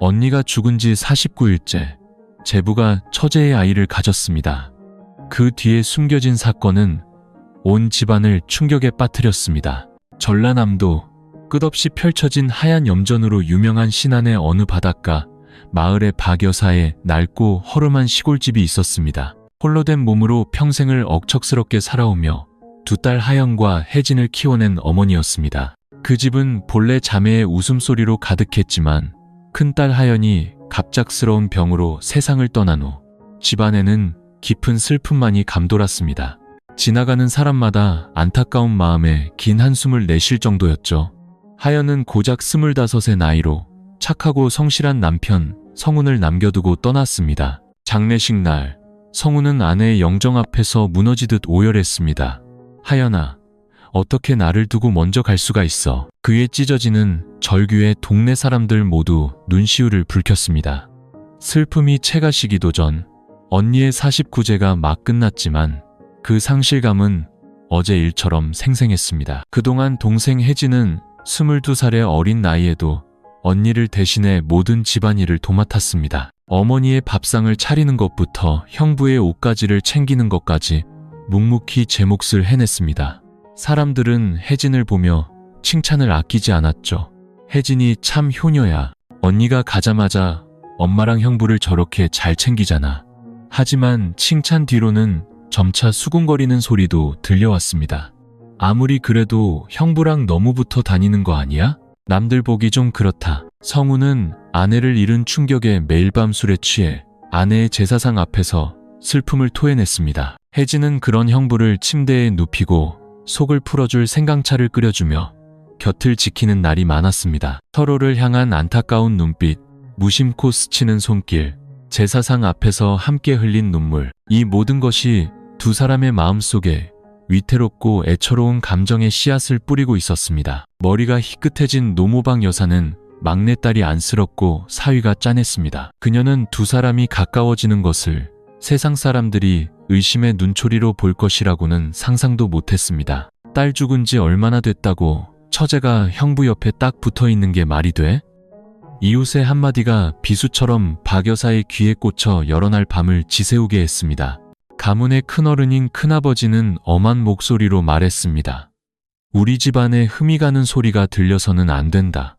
언니가 죽은 지 49일째 제부가 처제의 아이를 가졌습니다. 그 뒤에 숨겨진 사건은 온 집안을 충격에 빠뜨렸습니다. 전라남도 끝없이 펼쳐진 하얀 염전으로 유명한 신안의 어느 바닷가 마을의 박 여사의 낡고 허름한 시골집이 있었습니다. 홀로 된 몸으로 평생을 억척스럽게 살아오며 두 딸 하연과 혜진을 키워낸 어머니였습니다. 그 집은 본래 자매의 웃음소리로 가득했지만 큰딸 하연이 갑작스러운 병으로 세상을 떠난 후 집안에는 깊은 슬픔만이 감돌았습니다. 지나가는 사람마다 안타까운 마음에 긴 한숨을 내쉴 정도였죠. 하연은 고작 25의 나이로 착하고 성실한 남편 성훈을 남겨두고 떠났습니다. 장례식 날 성훈은 아내의 영정 앞에서 무너지듯 오열했습니다. 하연아, 어떻게 나를 두고 먼저 갈 수가 있어. 그의 찢어지는 절규에 동네 사람들 모두 눈시울을 붉혔습니다. 슬픔이 채가 시기도 전 언니의 49제가 막 끝났지만 그 상실감은 어제 일처럼 생생했습니다. 그동안 동생 혜진은 22살의 어린 나이에도 언니를 대신해 모든 집안일을 도맡았습니다. 어머니의 밥상을 차리는 것부터 형부의 옷가지를 챙기는 것까지 묵묵히 제 몫을 해냈습니다. 사람들은 혜진을 보며 칭찬을 아끼지 않았죠. 혜진이 참 효녀야. 언니가 가자마자 엄마랑 형부를 저렇게 잘 챙기잖아. 하지만 칭찬 뒤로는 점차 수군거리는 소리도 들려왔습니다. 아무리 그래도 형부랑 너무 붙어 다니는 거 아니야? 남들 보기 좀 그렇다. 성훈은 아내를 잃은 충격에 매일 밤 술에 취해 아내의 제사상 앞에서 슬픔을 토해냈습니다. 혜진은 그런 형부를 침대에 눕히고 속을 풀어줄 생강차를 끓여주며 곁을 지키는 날이 많았습니다. 서로를 향한 안타까운 눈빛, 무심코 스치는 손길, 제사상 앞에서 함께 흘린 눈물, 이 모든 것이 두 사람의 마음속에 위태롭고 애처로운 감정의 씨앗을 뿌리고 있었습니다. 머리가 희끗해진 노모방 여사는 막내딸이 안쓰럽고 사위가 짠했습니다. 그녀는 두 사람이 가까워지는 것을 세상 사람들이 의심의 눈초리로 볼 것이라고는 상상도 못했습니다. 딸 죽은 지 얼마나 됐다고 처제가 형부 옆에 딱 붙어있는 게 말이 돼? 이웃의 한마디가 비수처럼 박 여사의 귀에 꽂혀 여러 날 밤을 지새우게 했습니다. 가문의 큰어른인 큰아버지는 엄한 목소리로 말했습니다. 우리 집안에 흠이 가는 소리가 들려서는 안 된다.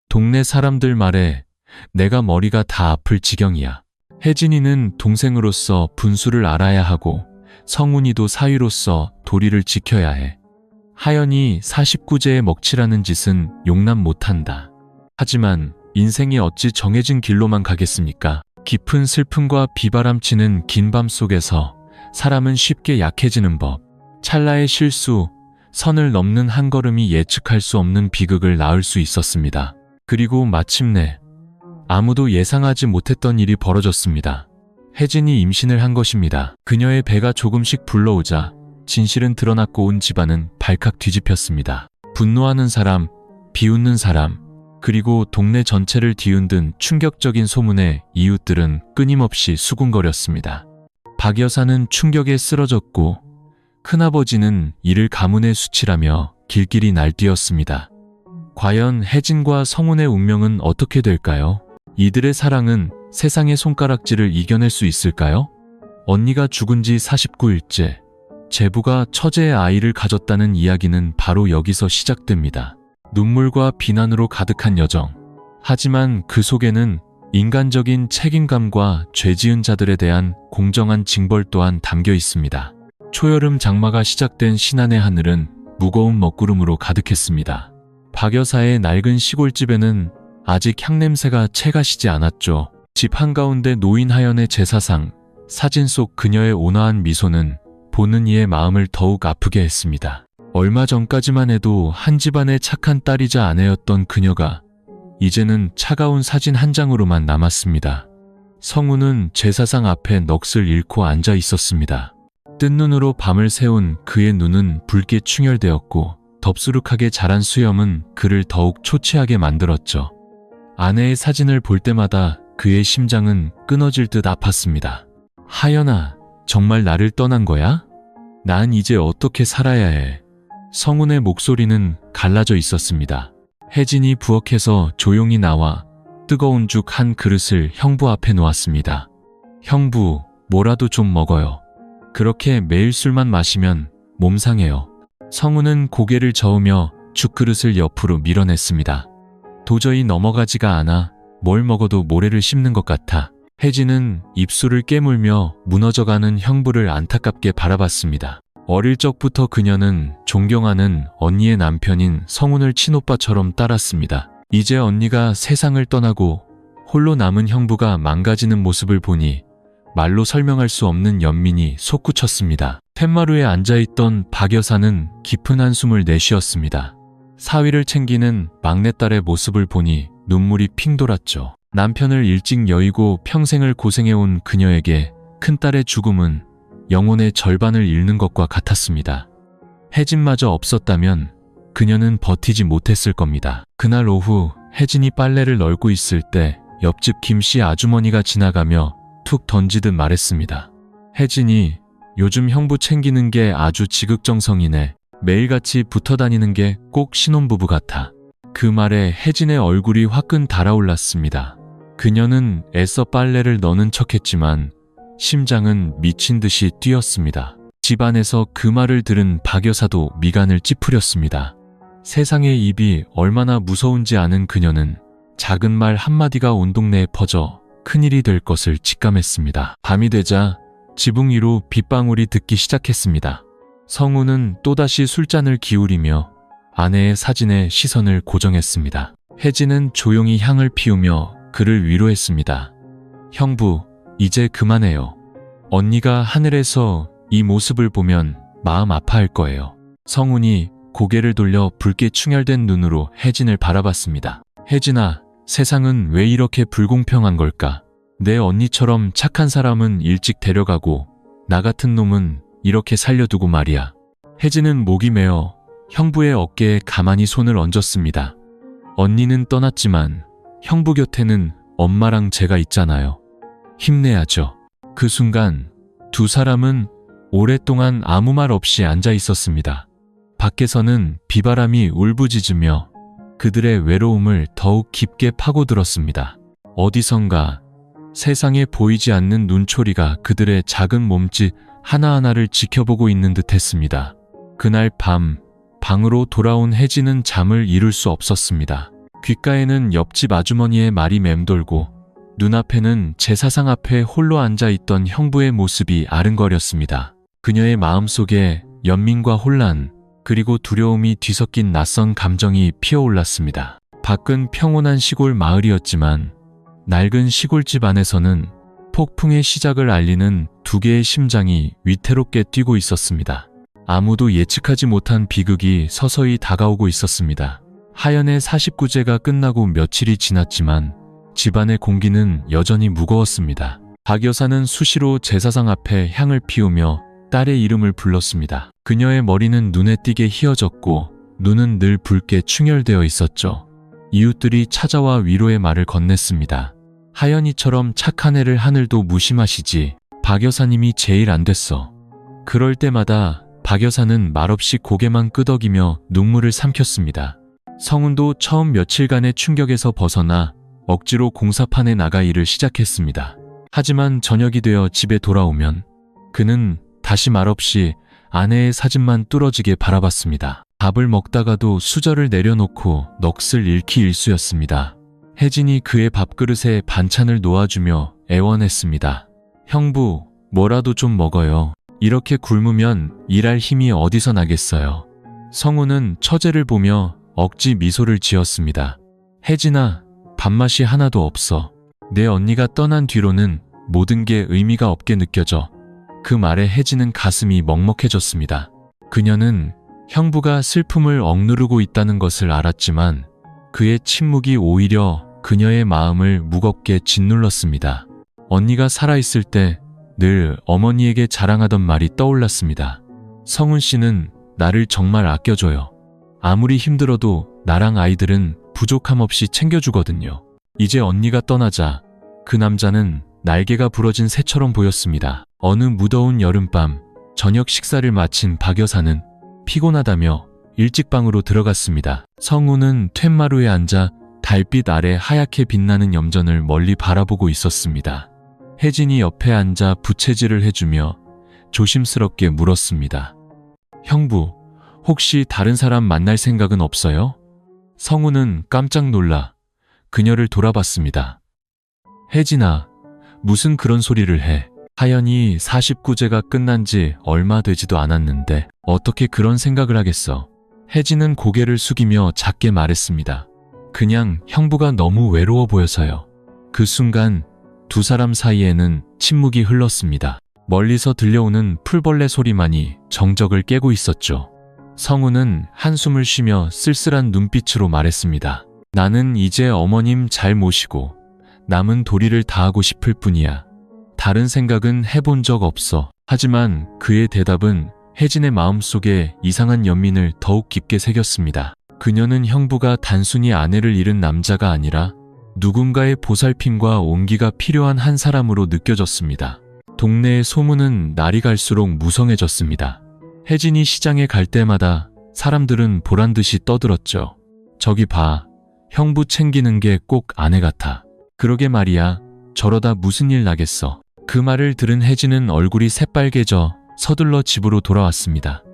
동네 사람들 말에 내가 머리가 다 아플 지경이야. 혜진이는 동생으로서 분수를 알아야 하고 성훈이도 사위로서 도리를 지켜야 해. 하연이 49제에 먹칠하는 짓은 용납 못한다. 하지만 인생이 어찌 정해진 길로만 가겠습니까? 깊은 슬픔과 비바람치는 긴 밤 속에서 사람은 쉽게 약해지는 법. 찰나의 실수, 선을 넘는 한 걸음이 예측할 수 없는 비극을 낳을 수 있었습니다. 그리고 마침내 아무도 예상하지 못했던 일이 벌어졌습니다. 혜진이 임신을 한 것입니다. 그녀의 배가 조금씩 불러오자 진실은 드러났고 온 집안은 발칵 뒤집혔습니다. 분노하는 사람, 비웃는 사람, 그리고 동네 전체를 뒤흔든 충격적인 소문에 이웃들은 끊임없이 수군거렸습니다. 박 여사는 충격에 쓰러졌고 큰아버지는 이를 가문에 수치라며 길길이 날뛰었습니다. 과연 혜진과 성훈의 운명은 어떻게 될까요? 이들의 사랑은 세상의 손가락질을 이겨낼 수 있을까요? 언니가 죽은 지 49일째, 제부가 처제의 아이를 가졌다는 이야기는 바로 여기서 시작됩니다. 눈물과 비난으로 가득한 여정. 하지만 그 속에는 인간적인 책임감과 죄 지은 자들에 대한 공정한 징벌 또한 담겨 있습니다. 초여름 장마가 시작된 신안의 하늘은 무거운 먹구름으로 가득했습니다. 박 여사의 낡은 시골집에는 아직 향냄새가 채가 시지 않았죠. 집 한가운데 놓인 하연의 제사상, 사진 속 그녀의 온화한 미소는 보는 이의 마음을 더욱 아프게 했습니다. 얼마 전까지만 해도 한 집안의 착한 딸이자 아내였던 그녀가 이제는 차가운 사진 한 장으로만 남았습니다. 성훈은 제사상 앞에 넋을 잃고 앉아 있었습니다. 뜬 눈으로 밤을 새운 그의 눈은 붉게 충혈되었고 덥수룩하게 자란 수염은 그를 더욱 초췌하게 만들었죠. 아내의 사진을 볼 때마다 그의 심장은 끊어질 듯 아팠습니다. 하연아, 정말 나를 떠난 거야? 난 이제 어떻게 살아야 해? 성훈의 목소리는 갈라져 있었습니다. 혜진이 부엌에서 조용히 나와 뜨거운 죽 한 그릇을 형부 앞에 놓았습니다. 형부, 뭐라도 좀 먹어요. 그렇게 매일 술만 마시면 몸 상해요. 성우는 고개를 저으며 죽그릇을 옆으로 밀어냈습니다. 도저히 넘어가지가 않아 뭘 먹어도 모래를 씹는 것 같아. 혜진은 입술을 깨물며 무너져가는 형부를 안타깝게 바라봤습니다. 어릴 적부터 그녀는 존경하는 언니의 남편인 성훈을 친오빠처럼 따랐습니다. 이제 언니가 세상을 떠나고 홀로 남은 형부가 망가지는 모습을 보니 말로 설명할 수 없는 연민이 솟구쳤습니다. 툇마루에 앉아있던 박 여사는 깊은 한숨을 내쉬었습니다. 사위를 챙기는 막내딸의 모습을 보니 눈물이 핑 돌았죠. 남편을 일찍 여의고 평생을 고생해온 그녀에게 큰딸의 죽음은 영혼의 절반을 잃는 것과 같았습니다. 혜진마저 없었다면 그녀는 버티지 못했을 겁니다. 그날 오후 혜진이 빨래를 널고 있을 때 옆집 김씨 아주머니가 지나가며 툭 던지듯 말했습니다. 혜진이 요즘 형부 챙기는 게 아주 지극정성이네. 매일같이 붙어 다니는 게 꼭 신혼부부 같아. 그 말에 혜진의 얼굴이 화끈 달아올랐습니다. 그녀는 애써 빨래를 넣는 척했지만 심장은 미친 듯이 뛰었습니다. 집안에서 그 말을 들은 박 여사도 미간을 찌푸렸습니다. 세상의 입이 얼마나 무서운지 아는 그녀는 작은 말 한마디가 온 동네에 퍼져 큰일이 될 것을 직감했습니다. 밤이 되자 지붕 위로 빗방울이 듣기 시작했습니다. 성우는 또다시 술잔을 기울이며 아내의 사진에 시선을 고정했습니다. 혜진은 조용히 향을 피우며 그를 위로했습니다. 형부, 이제 그만해요. 언니가 하늘에서 이 모습을 보면 마음 아파할 거예요. 성훈이 고개를 돌려 붉게 충혈된 눈으로 혜진을 바라봤습니다. 혜진아, 세상은 왜 이렇게 불공평한 걸까? 내 언니처럼 착한 사람은 일찍 데려가고 나 같은 놈은 이렇게 살려두고 말이야. 혜진은 목이 메어 형부의 어깨에 가만히 손을 얹었습니다. 언니는 떠났지만 형부 곁에는 엄마랑 제가 있잖아요. 힘내야죠. 그 순간 두 사람은 오랫동안 아무 말 없이 앉아 있었습니다. 밖에서는 비바람이 울부짖으며 그들의 외로움을 더욱 깊게 파고들었습니다. 어디선가 세상에 보이지 않는 눈초리가 그들의 작은 몸짓 하나하나를 지켜보고 있는 듯 했습니다. 그날 밤 방으로 돌아온 혜진은 잠을 이룰 수 없었습니다. 귓가에는 옆집 아주머니의 말이 맴돌고 눈앞에는 제사상 앞에 홀로 앉아있던 형부의 모습이 아른거렸습니다. 그녀의 마음속에 연민과 혼란 그리고 두려움이 뒤섞인 낯선 감정이 피어올랐습니다. 밖은 평온한 시골 마을이었지만 낡은 시골집 안에서는 폭풍의 시작을 알리는 두 개의 심장이 위태롭게 뛰고 있었습니다. 아무도 예측하지 못한 비극이 서서히 다가오고 있었습니다. 하연의 49제가 끝나고 며칠이 지났지만 집안의 공기는 여전히 무거웠습니다. 박 여사는 수시로 제사상 앞에 향을 피우며 딸의 이름을 불렀습니다. 그녀의 머리는 눈에 띄게 휘어졌고 눈은 늘 붉게 충혈되어 있었죠. 이웃들이 찾아와 위로의 말을 건넸습니다. 하연이처럼 착한 애를 하늘도 무심하시지. 박 여사님이 제일 안 됐어. 그럴 때마다 박 여사는 말없이 고개만 끄덕이며 눈물을 삼켰습니다. 성훈도 처음 며칠간의 충격에서 벗어나 억지로 공사판에 나가 일을 시작했습니다. 하지만 저녁이 되어 집에 돌아오면 그는 다시 말없이 아내의 사진만 뚫어지게 바라봤습니다. 밥을 먹다가도 수저를 내려놓고 넋을 잃기 일쑤였습니다. 혜진이 그의 밥그릇에 반찬을 놓아주며 애원했습니다. 형부, 뭐라도 좀 먹어요. 이렇게 굶으면 일할 힘이 어디서 나겠어요. 성우는 처제를 보며 억지 미소를 지었습니다. 혜진아, 밥맛이 하나도 없어. 내 언니가 떠난 뒤로는 모든 게 의미가 없게 느껴져. 그 말에 혜진은 가슴이 먹먹해졌습니다. 그녀는 형부가 슬픔을 억누르고 있다는 것을 알았지만 그의 침묵이 오히려 그녀의 마음을 무겁게 짓눌렀습니다. 언니가 살아있을 때 늘 어머니에게 자랑하던 말이 떠올랐습니다. 성훈 씨는 나를 정말 아껴줘요. 아무리 힘들어도 나랑 아이들은 부족함 없이 챙겨주거든요. 이제 언니가 떠나자 그 남자는 날개가 부러진 새처럼 보였습니다. 어느 무더운 여름밤 저녁 식사를 마친 박 여사는 피곤하다며 일찍 방으로 들어갔습니다. 성우는 툇마루에 앉아 달빛 아래 하얗게 빛나는 염전을 멀리 바라보고 있었습니다. 혜진이 옆에 앉아 부채질을 해주며 조심스럽게 물었습니다. 형부, 혹시 다른 사람 만날 생각은 없어요? 성우는 깜짝 놀라 그녀를 돌아봤습니다. 혜진아, 무슨 그런 소리를 해? 하연이 49제가 끝난 지 얼마 되지도 않았는데 어떻게 그런 생각을 하겠어? 혜진은 고개를 숙이며 작게 말했습니다. 그냥 형부가 너무 외로워 보여서요. 그 순간 두 사람 사이에는 침묵이 흘렀습니다. 멀리서 들려오는 풀벌레 소리만이 정적을 깨고 있었죠. 성우는 한숨을 쉬며 쓸쓸한 눈빛으로 말했습니다. 나는 이제 어머님 잘 모시고 남은 도리를 다하고 싶을 뿐이야. 다른 생각은 해본 적 없어. 하지만 그의 대답은 혜진의 마음속에 이상한 연민을 더욱 깊게 새겼습니다. 그녀는 형부가 단순히 아내를 잃은 남자가 아니라 누군가의 보살핌과 온기가 필요한 한 사람으로 느껴졌습니다. 동네의 소문은 날이 갈수록 무성해졌습니다. 혜진이 시장에 갈 때마다 사람들은 보란듯이 떠들었죠. 저기 봐, 형부 챙기는 게 꼭 아내 같아. 그러게 말이야, 저러다 무슨 일 나겠어. 그 말을 들은 혜진은 얼굴이 새빨개져 서둘러 집으로 돌아왔습니다.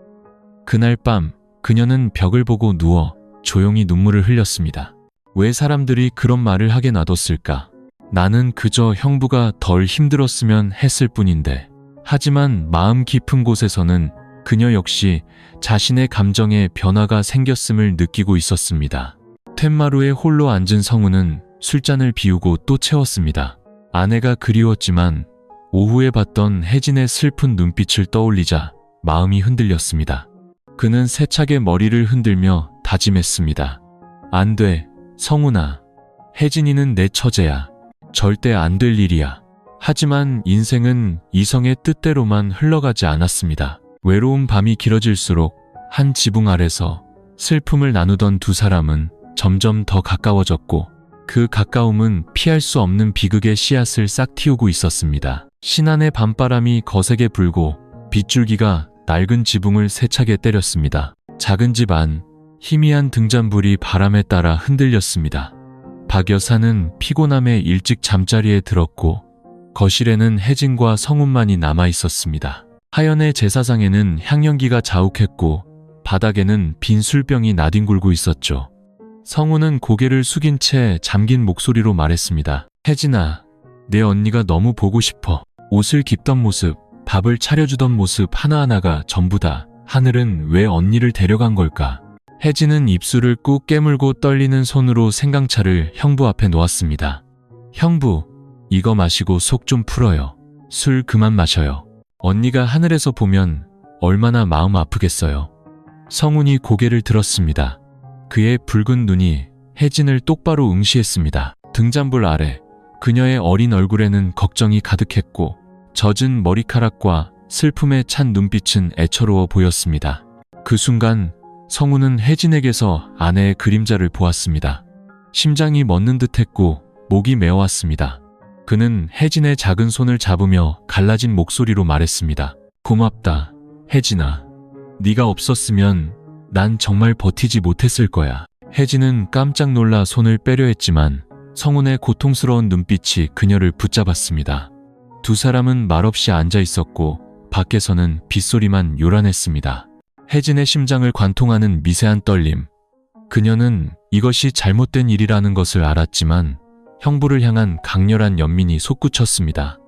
그날 밤 그녀는 벽을 보고 누워 조용히 눈물을 흘렸습니다. 왜 사람들이 그런 말을 하게 놔뒀을까? 나는 그저 형부가 덜 힘들었으면 했을 뿐인데. 하지만 마음 깊은 곳에서는 그녀 역시 자신의 감정에 변화가 생겼음을 느끼고 있었습니다. 툇마루에 홀로 앉은 성우는 술잔을 비우고 또 채웠습니다. 아내가 그리웠지만 오후에 봤던 혜진의 슬픈 눈빛을 떠올리자 마음이 흔들렸습니다. 그는 세차게 머리를 흔들며 다짐했습니다. 안 돼, 성훈아. 혜진이는 내 처제야. 절대 안 될 일이야. 하지만 인생은 이성의 뜻대로만 흘러가지 않았습니다. 외로운 밤이 길어질수록 한 지붕 아래서 슬픔을 나누던 두 사람은 점점 더 가까워졌고 그 가까움은 피할 수 없는 비극의 씨앗을 싹 틔우고 있었습니다. 신안의 밤바람이 거세게 불고 빗줄기가 낡은 지붕을 세차게 때렸습니다. 작은 집 안, 희미한 등잔불이 바람에 따라 흔들렸습니다. 박 여사는 피곤함에 일찍 잠자리에 들었고 거실에는 혜진과 성훈만이 남아 있었습니다. 하연의 제사상에는 향연기가 자욱했고 바닥에는 빈 술병이 나뒹굴고 있었죠. 성훈은 고개를 숙인 채 잠긴 목소리로 말했습니다. 혜진아, 내 언니가 너무 보고 싶어. 옷을 깁던 모습, 밥을 차려주던 모습 하나하나가 전부 다 하늘은 왜 언니를 데려간 걸까? 혜진은 입술을 꾹 깨물고 떨리는 손으로 생강차를 형부 앞에 놓았습니다. 형부, 이거 마시고 속 좀 풀어요. 술 그만 마셔요. 언니가 하늘에서 보면 얼마나 마음 아프겠어요. 성훈이 고개를 들었습니다. 그의 붉은 눈이 혜진을 똑바로 응시했습니다. 등잔불 아래 그녀의 어린 얼굴에는 걱정이 가득했고 젖은 머리카락과 슬픔에 찬 눈빛은 애처로워 보였습니다. 그 순간 성훈은 혜진에게서 아내의 그림자를 보았습니다. 심장이 멎는 듯했고 목이 메어왔습니다. 그는 혜진의 작은 손을 잡으며 갈라진 목소리로 말했습니다. 고맙다, 혜진아. 네가 없었으면 난 정말 버티지 못했을 거야. 혜진은 깜짝 놀라 손을 빼려 했지만 성훈의 고통스러운 눈빛이 그녀를 붙잡았습니다. 두 사람은 말없이 앉아 있었고 밖에서는 빗소리만 요란했습니다. 혜진의 심장을 관통하는 미세한 떨림. 그녀는 이것이 잘못된 일이라는 것을 알았지만 형부를 향한 강렬한 연민이 솟구쳤습니다.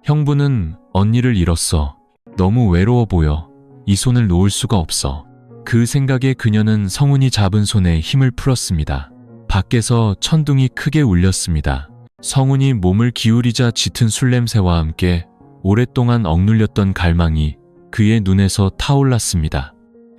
형부는 언니를 잃었어. 너무 외로워 보여. 이 손을 놓을 수가 없어. 그 생각에 그녀는 성훈이 잡은 손에 힘을 풀었습니다. 밖에서 천둥이 크게 울렸습니다. 성훈이 몸을 기울이자 짙은 술 냄새와 함께 오랫동안 억눌렸던 갈망이 그의 눈에서 타올랐습니다.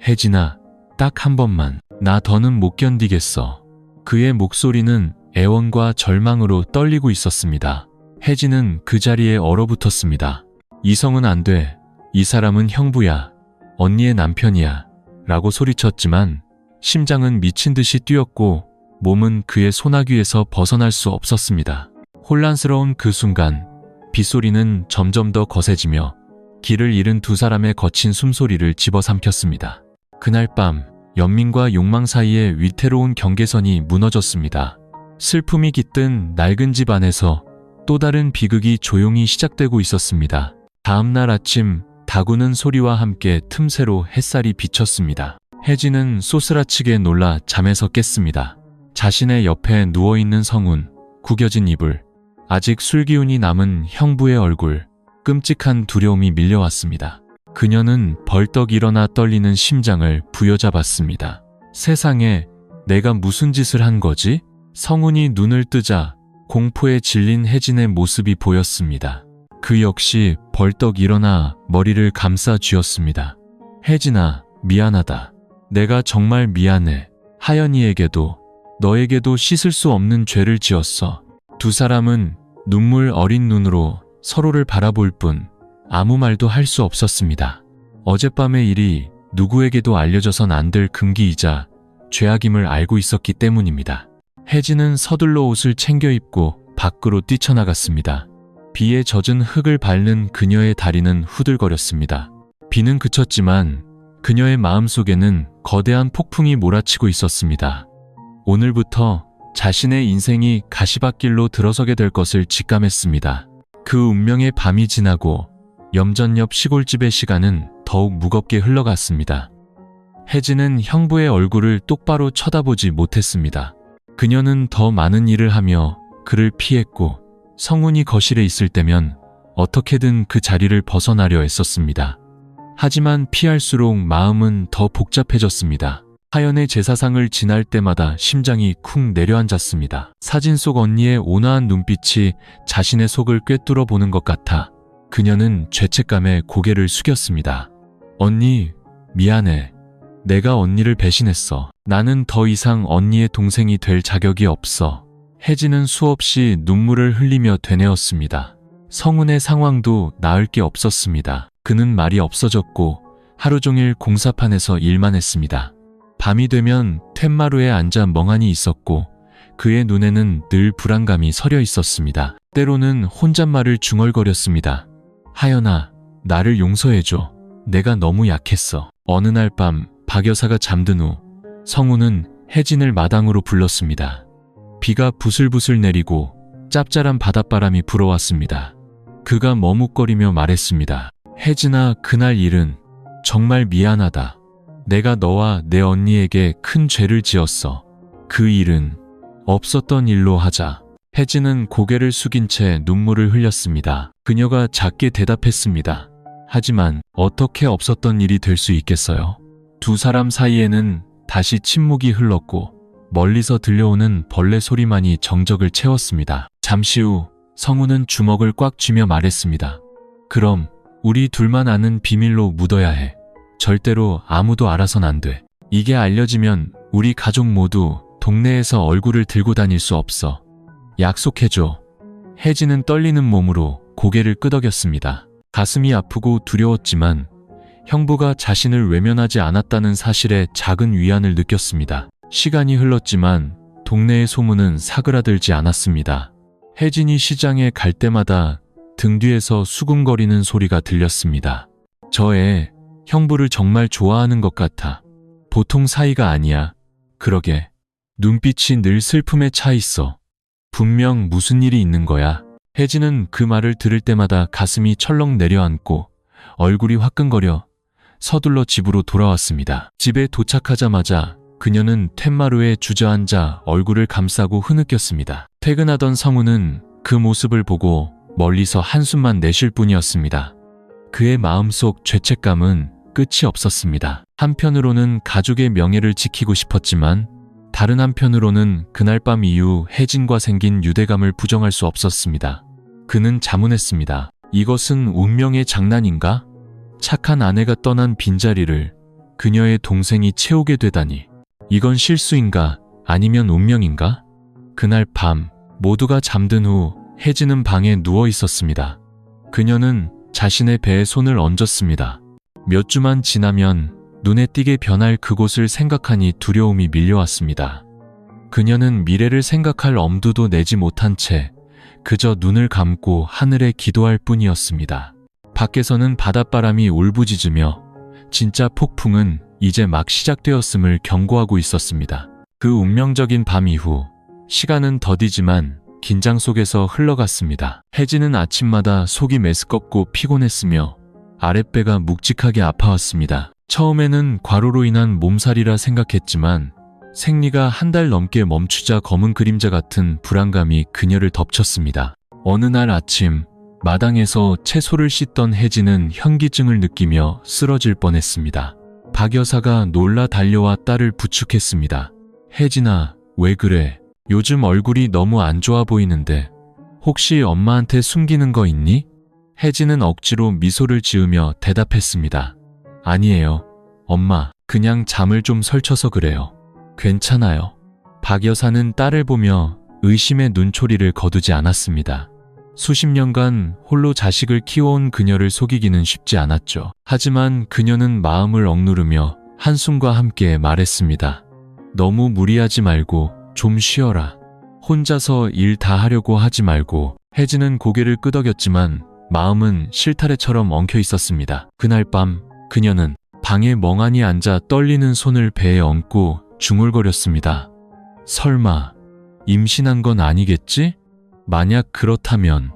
혜진아, 딱 한 번만. 나 더는 못 견디겠어. 그의 목소리는 애원과 절망으로 떨리고 있었습니다. 혜진은 그 자리에 얼어붙었습니다. 이성은 안 돼. 이 사람은 형부야. 언니의 남편이야. 라고 소리쳤지만 심장은 미친 듯이 뛰었고 몸은 그의 소나귀에서 벗어날 수 없었습니다. 혼란스러운 그 순간 빗소리는 점점 더 거세지며 길을 잃은 두 사람의 거친 숨소리를 집어삼켰습니다. 그날 밤 연민과 욕망 사이에 위태로운 경계선이 무너졌습니다. 슬픔이 깃든 낡은 집 안에서 또 다른 비극이 조용히 시작되고 있었습니다. 다음 날 아침 다구는 소리와 함께 틈새로 햇살이 비쳤습니다. 혜진은 소스라치게 놀라 잠에서 깼습니다. 자신의 옆에 누워있는 성운, 구겨진 이불, 아직 술기운이 남은 형부의 얼굴, 끔찍한 두려움이 밀려왔습니다. 그녀는 벌떡 일어나 떨리는 심장을 부여잡았습니다. 세상에, 내가 무슨 짓을 한 거지? 성운이 눈을 뜨자 공포에 질린 혜진의 모습이 보였습니다. 그 역시 벌떡 일어나 머리를 감싸 쥐었습니다. 혜진아, 미안하다. 내가 정말 미안해. 하연이에게도 너에게도 씻을 수 없는 죄를 지었어. 두 사람은 눈물 어린 눈으로 서로를 바라볼 뿐 아무 말도 할 수 없었습니다. 어젯밤의 일이 누구에게도 알려져선 안 될 금기이자 죄악임을 알고 있었기 때문입니다. 혜진은 서둘러 옷을 챙겨 입고 밖으로 뛰쳐나갔습니다. 비에 젖은 흙을 밟는 그녀의 다리는 후들거렸습니다. 비는 그쳤지만 그녀의 마음속에는 거대한 폭풍이 몰아치고 있었습니다. 오늘부터 자신의 인생이 가시밭길로 들어서게 될 것을 직감했습니다. 그 운명의 밤이 지나고 염전 옆 시골집의 시간은 더욱 무겁게 흘러갔습니다. 혜진은 형부의 얼굴을 똑바로 쳐다보지 못했습니다. 그녀는 더 많은 일을 하며 그를 피했고 성운이 거실에 있을 때면 어떻게든 그 자리를 벗어나려 애썼습니다. 하지만 피할수록 마음은 더 복잡해졌습니다. 하연의 제사상을 지날 때마다 심장이 쿵 내려앉았습니다. 사진 속 언니의 온화한 눈빛이 자신의 속을 꿰뚫어 보는 것 같아 그녀는 죄책감에 고개를 숙였습니다. 언니, 미안해. 내가 언니를 배신했어. 나는 더 이상 언니의 동생이 될 자격이 없어. 혜진은 수없이 눈물을 흘리며 되뇌었습니다. 성운의 상황도 나을 게 없었습니다. 그는 말이 없어졌고 하루 종일 공사판에서 일만 했습니다. 밤이 되면 툇마루에 앉아 멍하니 있었고 그의 눈에는 늘 불안감이 서려 있었습니다. 때로는 혼잣말을 중얼거렸습니다. 하연아, 나를 용서해줘. 내가 너무 약했어. 어느 날 밤 박 여사가 잠든 후 성운은 혜진을 마당으로 불렀습니다. 비가 부슬부슬 내리고 짭짤한 바닷바람이 불어왔습니다. 그가 머뭇거리며 말했습니다. 혜진아, 그날 일은 정말 미안하다. 내가 너와 내 언니에게 큰 죄를 지었어. 그 일은 없었던 일로 하자. 혜진은 고개를 숙인 채 눈물을 흘렸습니다. 그녀가 작게 대답했습니다. 하지만 어떻게 없었던 일이 될 수 있겠어요? 두 사람 사이에는 다시 침묵이 흘렀고 멀리서 들려오는 벌레 소리만이 정적을 채웠습니다. 잠시 후 성운은 주먹을 꽉 쥐며 말했습니다. 그럼 우리 둘만 아는 비밀로 묻어야 해. 절대로 아무도 알아선 안 돼. 이게 알려지면 우리 가족 모두 동네에서 얼굴을 들고 다닐 수 없어. 약속해줘. 혜진은 떨리는 몸으로 고개를 끄덕였습니다. 가슴이 아프고 두려웠지만 형부가 자신을 외면하지 않았다는 사실에 작은 위안을 느꼈습니다. 시간이 흘렀지만 동네의 소문은 사그라들지 않았습니다. 혜진이 시장에 갈 때마다 등 뒤에서 수군거리는 소리가 들렸습니다. 저 애 형부를 정말 좋아하는 것 같아. 보통 사이가 아니야. 그러게. 눈빛이 늘 슬픔에 차 있어. 분명 무슨 일이 있는 거야. 혜진은 그 말을 들을 때마다 가슴이 철렁 내려앉고 얼굴이 화끈거려 서둘러 집으로 돌아왔습니다. 집에 도착하자마자 그녀는 툇마루에 주저앉아 얼굴을 감싸고 흐느꼈습니다. 퇴근하던 성우는 그 모습을 보고 멀리서 한숨만 내쉴 뿐이었습니다. 그의 마음속 죄책감은 끝이 없었습니다. 한편으로는 가족의 명예를 지키고 싶었지만 다른 한편으로는 그날 밤 이후 혜진과 생긴 유대감을 부정할 수 없었습니다. 그는 자문했습니다. 이것은 운명의 장난인가? 착한 아내가 떠난 빈자리를 그녀의 동생이 채우게 되다니. 이건 실수인가? 아니면 운명인가? 그날 밤 모두가 잠든 후 혜진은 방에 누워 있었습니다. 그녀는 자신의 배에 손을 얹었습니다. 몇 주만 지나면 눈에 띄게 변할 그곳을 생각하니 두려움이 밀려왔습니다. 그녀는 미래를 생각할 엄두도 내지 못한 채 그저 눈을 감고 하늘에 기도할 뿐이었습니다. 밖에서는 바닷바람이 울부짖으며 진짜 폭풍은 이제 막 시작되었음을 경고하고 있었습니다. 그 운명적인 밤 이후 시간은 더디지만 긴장 속에서 흘러갔습니다. 혜진은 아침마다 속이 메스껍고 피곤했으며 아랫배가 묵직하게 아파왔습니다. 처음에는 과로로 인한 몸살이라 생각했지만 생리가 한 달 넘게 멈추자 검은 그림자 같은 불안감이 그녀를 덮쳤습니다. 어느 날 아침 마당에서 채소를 씻던 혜진은 현기증을 느끼며 쓰러질 뻔했습니다. 박 여사가 놀라 달려와 딸을 부축했습니다. 혜진아, 왜 그래? 요즘 얼굴이 너무 안 좋아 보이는데 혹시 엄마한테 숨기는 거 있니? 혜진은 억지로 미소를 지으며 대답했습니다. 아니에요. 엄마, 그냥 잠을 좀 설쳐서 그래요. 괜찮아요. 박 여사는 딸을 보며 의심의 눈초리를 거두지 않았습니다. 수십 년간 홀로 자식을 키워온 그녀를 속이기는 쉽지 않았죠. 하지만 그녀는 마음을 억누르며 한숨과 함께 말했습니다. 너무 무리하지 말고 좀 쉬어라. 혼자서 일 다 하려고 하지 말고. 혜진은 고개를 끄덕였지만 마음은 실타래처럼 엉켜 있었습니다. 그날 밤 그녀는 방에 멍하니 앉아 떨리는 손을 배에 얹고 중얼거렸습니다. 설마 임신한 건 아니겠지? 만약 그렇다면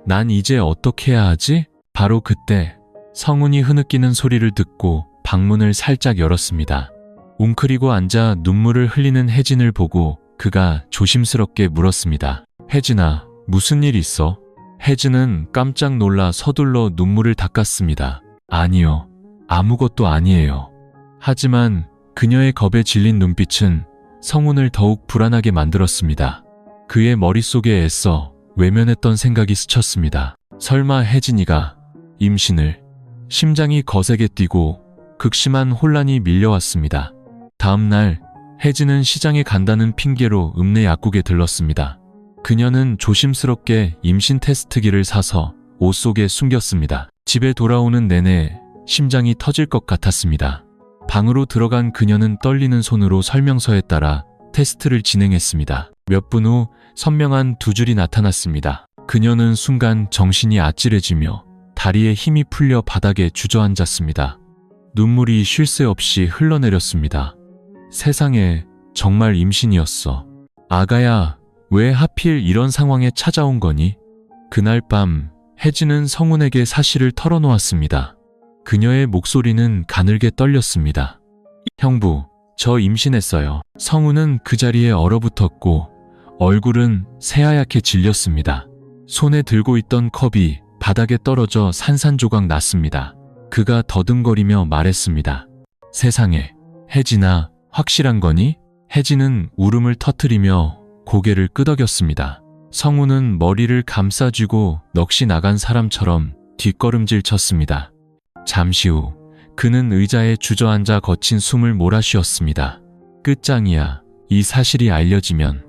난 이제 어떻게 해야 하지? 바로 그때 성훈이 흐느끼는 소리를 듣고 방문을 살짝 열었습니다. 웅크리고 앉아 눈물을 흘리는 혜진을 보고 그가 조심스럽게 물었습니다. 혜진아, 무슨 일 있어? 혜진은 깜짝 놀라 서둘러 눈물을 닦았습니다. 아니요, 아무것도 아니에요. 하지만 그녀의 겁에 질린 눈빛은 성훈을 더욱 불안하게 만들었습니다. 그의 머릿속에 애써 외면했던 생각이 스쳤습니다. 설마 혜진이가 임신을? 심장이 거세게 뛰고 극심한 혼란이 밀려왔습니다. 다음 날 혜진은 시장에 간다는 핑계로 읍내 약국에 들렀습니다. 그녀는 조심스럽게 임신 테스트기를 사서 옷 속에 숨겼습니다. 집에 돌아오는 내내 심장이 터질 것 같았습니다. 방으로 들어간 그녀는 떨리는 손으로 설명서에 따라 테스트를 진행했습니다. 몇 분 후 선명한 두 줄이 나타났습니다. 그녀는 순간 정신이 아찔해지며 다리에 힘이 풀려 바닥에 주저앉았습니다. 눈물이 쉴 새 없이 흘러내렸습니다. 세상에, 정말 임신이었어. 아가야, 왜 하필 이런 상황에 찾아온 거니? 그날 밤 혜진은 성훈에게 사실을 털어놓았습니다. 그녀의 목소리는 가늘게 떨렸습니다. 형부, 저 임신했어요. 성훈은 그 자리에 얼어붙었고 얼굴은 새하얗게 질렸습니다. 손에 들고 있던 컵이 바닥에 떨어져 산산조각 났습니다. 그가 더듬거리며 말했습니다. 세상에, 혜진아, 확실한 거니? 혜진은 울음을 터뜨리며 고개를 끄덕였습니다. 성훈은 머리를 감싸쥐고 넋이 나간 사람처럼 뒷걸음질 쳤습니다. 잠시 후 그는 의자에 주저앉아 거친 숨을 몰아쉬었습니다. 끝장이야. 이 사실이 알려지면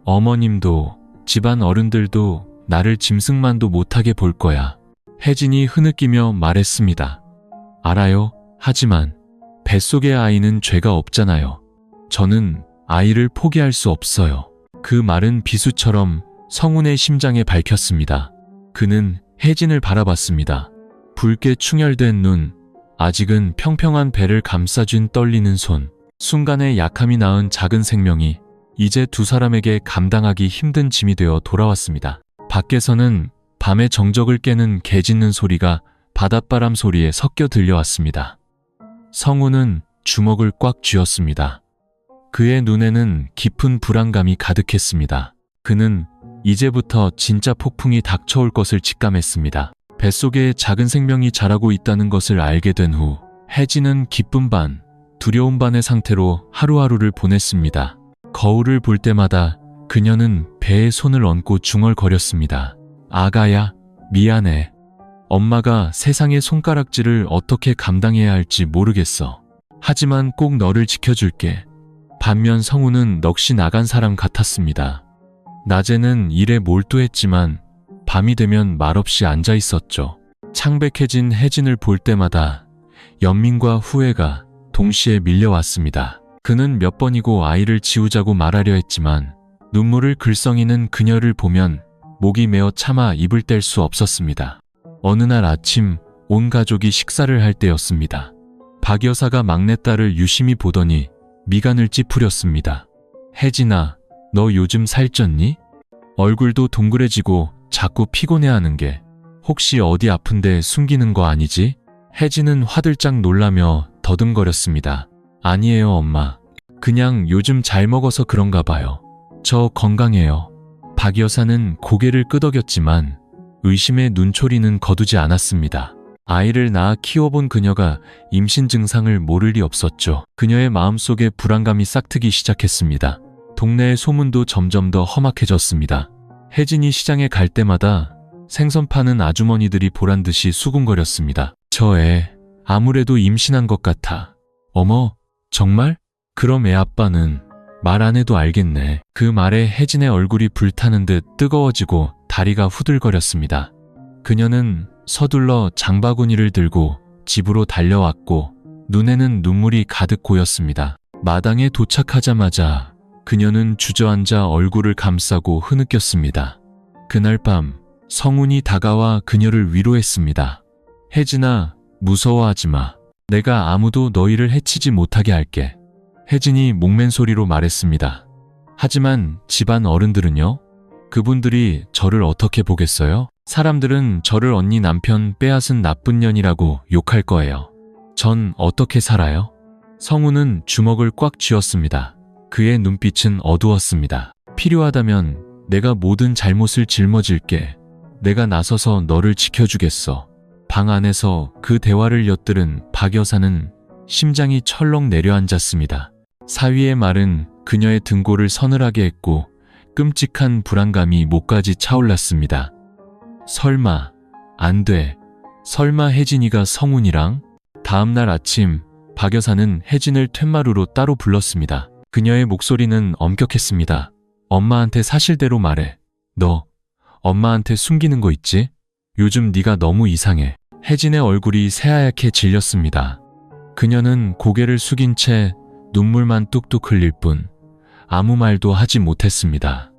어머님도 집안 어른들도 나를 짐승만도 못하게 볼 거야. 혜진이 흐느끼며 말했습니다. 알아요. 하지만 뱃속의 아이는 죄가 없잖아요. 저는 아이를 포기할 수 없어요. 그 말은 비수처럼 성훈의 심장에 밝혔습니다. 그는 혜진을 바라봤습니다. 붉게 충혈된 눈, 아직은 평평한 배를 감싸준 떨리는 손, 순간의 약함이 낳은 작은 생명이 이제 두 사람에게 감당하기 힘든 짐이 되어 돌아왔습니다. 밖에서는 밤의 정적을 깨는 개 짖는 소리가 바닷바람 소리에 섞여 들려왔습니다. 성훈은 주먹을 꽉 쥐었습니다. 그의 눈에는 깊은 불안감이 가득했습니다. 그는 이제부터 진짜 폭풍이 닥쳐올 것을 직감했습니다. 뱃속에 작은 생명이 자라고 있다는 것을 알게 된 후 혜진은 기쁨 반, 두려움 반의 상태로 하루하루를 보냈습니다. 거울을 볼 때마다 그녀는 배에 손을 얹고 중얼거렸습니다. 아가야, 미안해. 엄마가 세상의 손가락질을 어떻게 감당해야 할지 모르겠어. 하지만 꼭 너를 지켜줄게. 반면 성훈은 넋이 나간 사람 같았습니다. 낮에는 일에 몰두했지만 밤이 되면 말없이 앉아 있었죠. 창백해진 혜진을 볼 때마다 연민과 후회가 동시에 밀려왔습니다. 그는 몇 번이고 아이를 지우자고 말하려 했지만 눈물을 글썽이는 그녀를 보면 목이 메어 차마 입을 뗄 수 없었습니다. 어느 날 아침 온 가족이 식사를 할 때였습니다. 박 여사가 막내딸을 유심히 보더니 미간을 찌푸렸습니다. 혜진아, 너 요즘 살쪘니? 얼굴도 동그래지고 자꾸 피곤해하는 게 혹시 어디 아픈데 숨기는 거 아니지? 혜진은 화들짝 놀라며 더듬거렸습니다. 아니에요, 엄마. 그냥 요즘 잘 먹어서 그런가 봐요. 저 건강해요. 박 여사는 고개를 끄덕였지만 의심의 눈초리는 거두지 않았습니다. 아이를 낳아 키워본 그녀가 임신 증상을 모를 리 없었죠. 그녀의 마음속에 불안감이 싹트기 시작했습니다. 동네의 소문도 점점 더 험악해졌습니다. 혜진이 시장에 갈 때마다 생선 파는 아주머니들이 보란듯이 수군거렸습니다. 저 애 아무래도 임신한 것 같아. 어머, 정말? 그럼 애 아빠는 말 안 해도 알겠네. 그 말에 혜진의 얼굴이 불타는 듯 뜨거워지고 다리가 후들거렸습니다. 그녀는 서둘러 장바구니를 들고 집으로 달려왔고 눈에는 눈물이 가득 고였습니다. 마당에 도착하자마자 그녀는 주저앉아 얼굴을 감싸고 흐느꼈습니다. 그날 밤 성훈이 다가와 그녀를 위로했습니다. 혜진아, 무서워하지 마. 내가 아무도 너희를 해치지 못하게 할게. 혜진이 목맨 소리로 말했습니다. 하지만 집안 어른들은요? 그분들이 저를 어떻게 보겠어요? 사람들은 저를 언니 남편 빼앗은 나쁜 년이라고 욕할 거예요. 전 어떻게 살아요? 성우는 주먹을 꽉 쥐었습니다. 그의 눈빛은 어두웠습니다. 필요하다면 내가 모든 잘못을 짊어질게. 내가 나서서 너를 지켜주겠어. 방 안에서 그 대화를 엿들은 박 여사는 심장이 철렁 내려앉았습니다. 사위의 말은 그녀의 등골을 서늘하게 했고 끔찍한 불안감이 목까지 차올랐습니다. 설마, 안 돼. 설마 혜진이가 성훈이랑? 다음날 아침 박 여사는 혜진을 툇마루로 따로 불렀습니다. 그녀의 목소리는 엄격했습니다. 엄마한테 사실대로 말해. 너 엄마한테 숨기는 거 있지? 요즘 네가 너무 이상해. 혜진의 얼굴이 새하얗게 질렸습니다. 그녀는 고개를 숙인 채 눈물만 뚝뚝 흘릴 뿐 아무 말도 하지 못했습니다.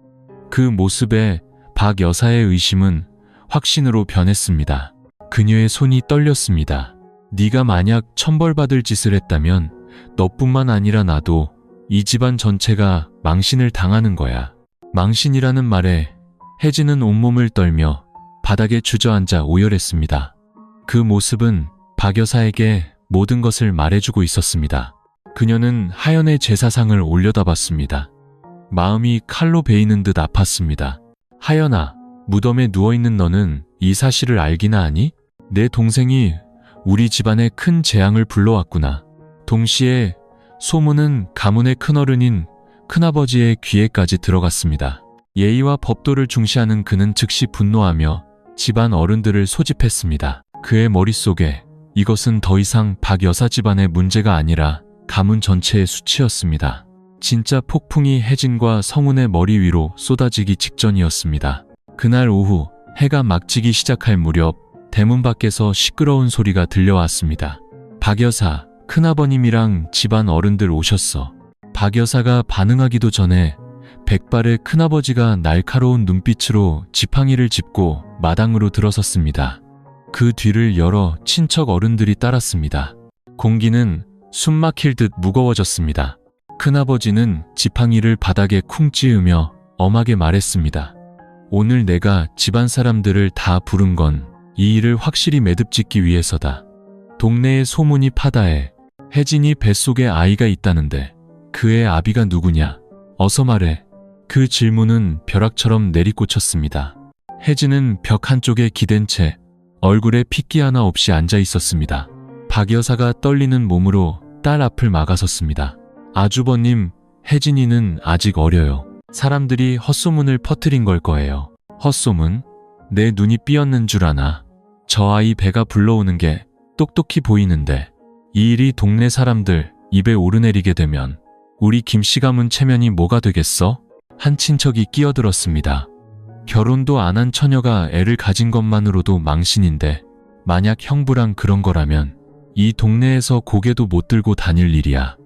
그 모습에 박 여사의 의심은 확신으로 변했습니다. 그녀의 손이 떨렸습니다. 네가 만약 천벌받을 짓을 했다면 너뿐만 아니라 나도 이 집안 전체가 망신을 당하는 거야. 망신이라는 말에 혜진은 온몸을 떨며 바닥에 주저앉아 오열했습니다. 그 모습은 박 여사에게 모든 것을 말해주고 있었습니다. 그녀는 하연의 제사상을 올려다봤습니다. 마음이 칼로 베이는 듯 아팠습니다. 하연아, 무덤에 누워있는 너는 이 사실을 알기나 하니? 내 동생이 우리 집안에 큰 재앙을 불러왔구나. 동시에 소문은 가문의 큰어른인 큰아버지의 귀에까지 들어갔습니다. 예의와 법도를 중시하는 그는 즉시 분노하며 집안 어른들을 소집했습니다. 그의 머릿속에 이것은 더 이상 박 여사 집안의 문제가 아니라 가문 전체의 수치였습니다. 진짜 폭풍이 혜진과 성훈의 머리 위로 쏟아지기 직전이었습니다. 그날 오후 해가 막 지기 시작할 무렵 대문 밖에서 시끄러운 소리가 들려왔습니다. 박 여사, 큰아버님이랑 집안 어른들 오셨어. 박 여사가 반응하기도 전에 백발의 큰아버지가 날카로운 눈빛으로 지팡이를 짚고 마당으로 들어섰습니다. 그 뒤를 여러 친척 어른들이 따랐습니다. 공기는 숨 막힐 듯 무거워졌습니다. 큰아버지는 지팡이를 바닥에 쿵 찌으며 엄하게 말했습니다. 오늘 내가 집안 사람들을 다 부른 건 이 일을 확실히 매듭짓기 위해서다. 동네의 소문이 파다해. 혜진이 뱃속에 아이가 있다는데 그의 아비가 누구냐? 어서 말해. 그 질문은 벼락처럼 내리꽂혔습니다. 혜진은 벽 한쪽에 기댄 채 얼굴에 핏기 하나 없이 앉아 있었습니다. 박 여사가 떨리는 몸으로 딸 앞을 막아섰습니다. 아주버님, 혜진이는 아직 어려요. 사람들이 헛소문을 퍼뜨린 걸 거예요. 헛소문? 내 눈이 삐었는 줄 아나. 저 아이 배가 불러오는 게 똑똑히 보이는데 이 일이 동네 사람들 입에 오르내리게 되면 우리 김씨 가문 체면이 뭐가 되겠어? 한 친척이 끼어들었습니다. 결혼도 안 한 처녀가 애를 가진 것만으로도 망신인데 만약 형부랑 그런 거라면 이 동네에서 고개도 못 들고 다닐 일이야.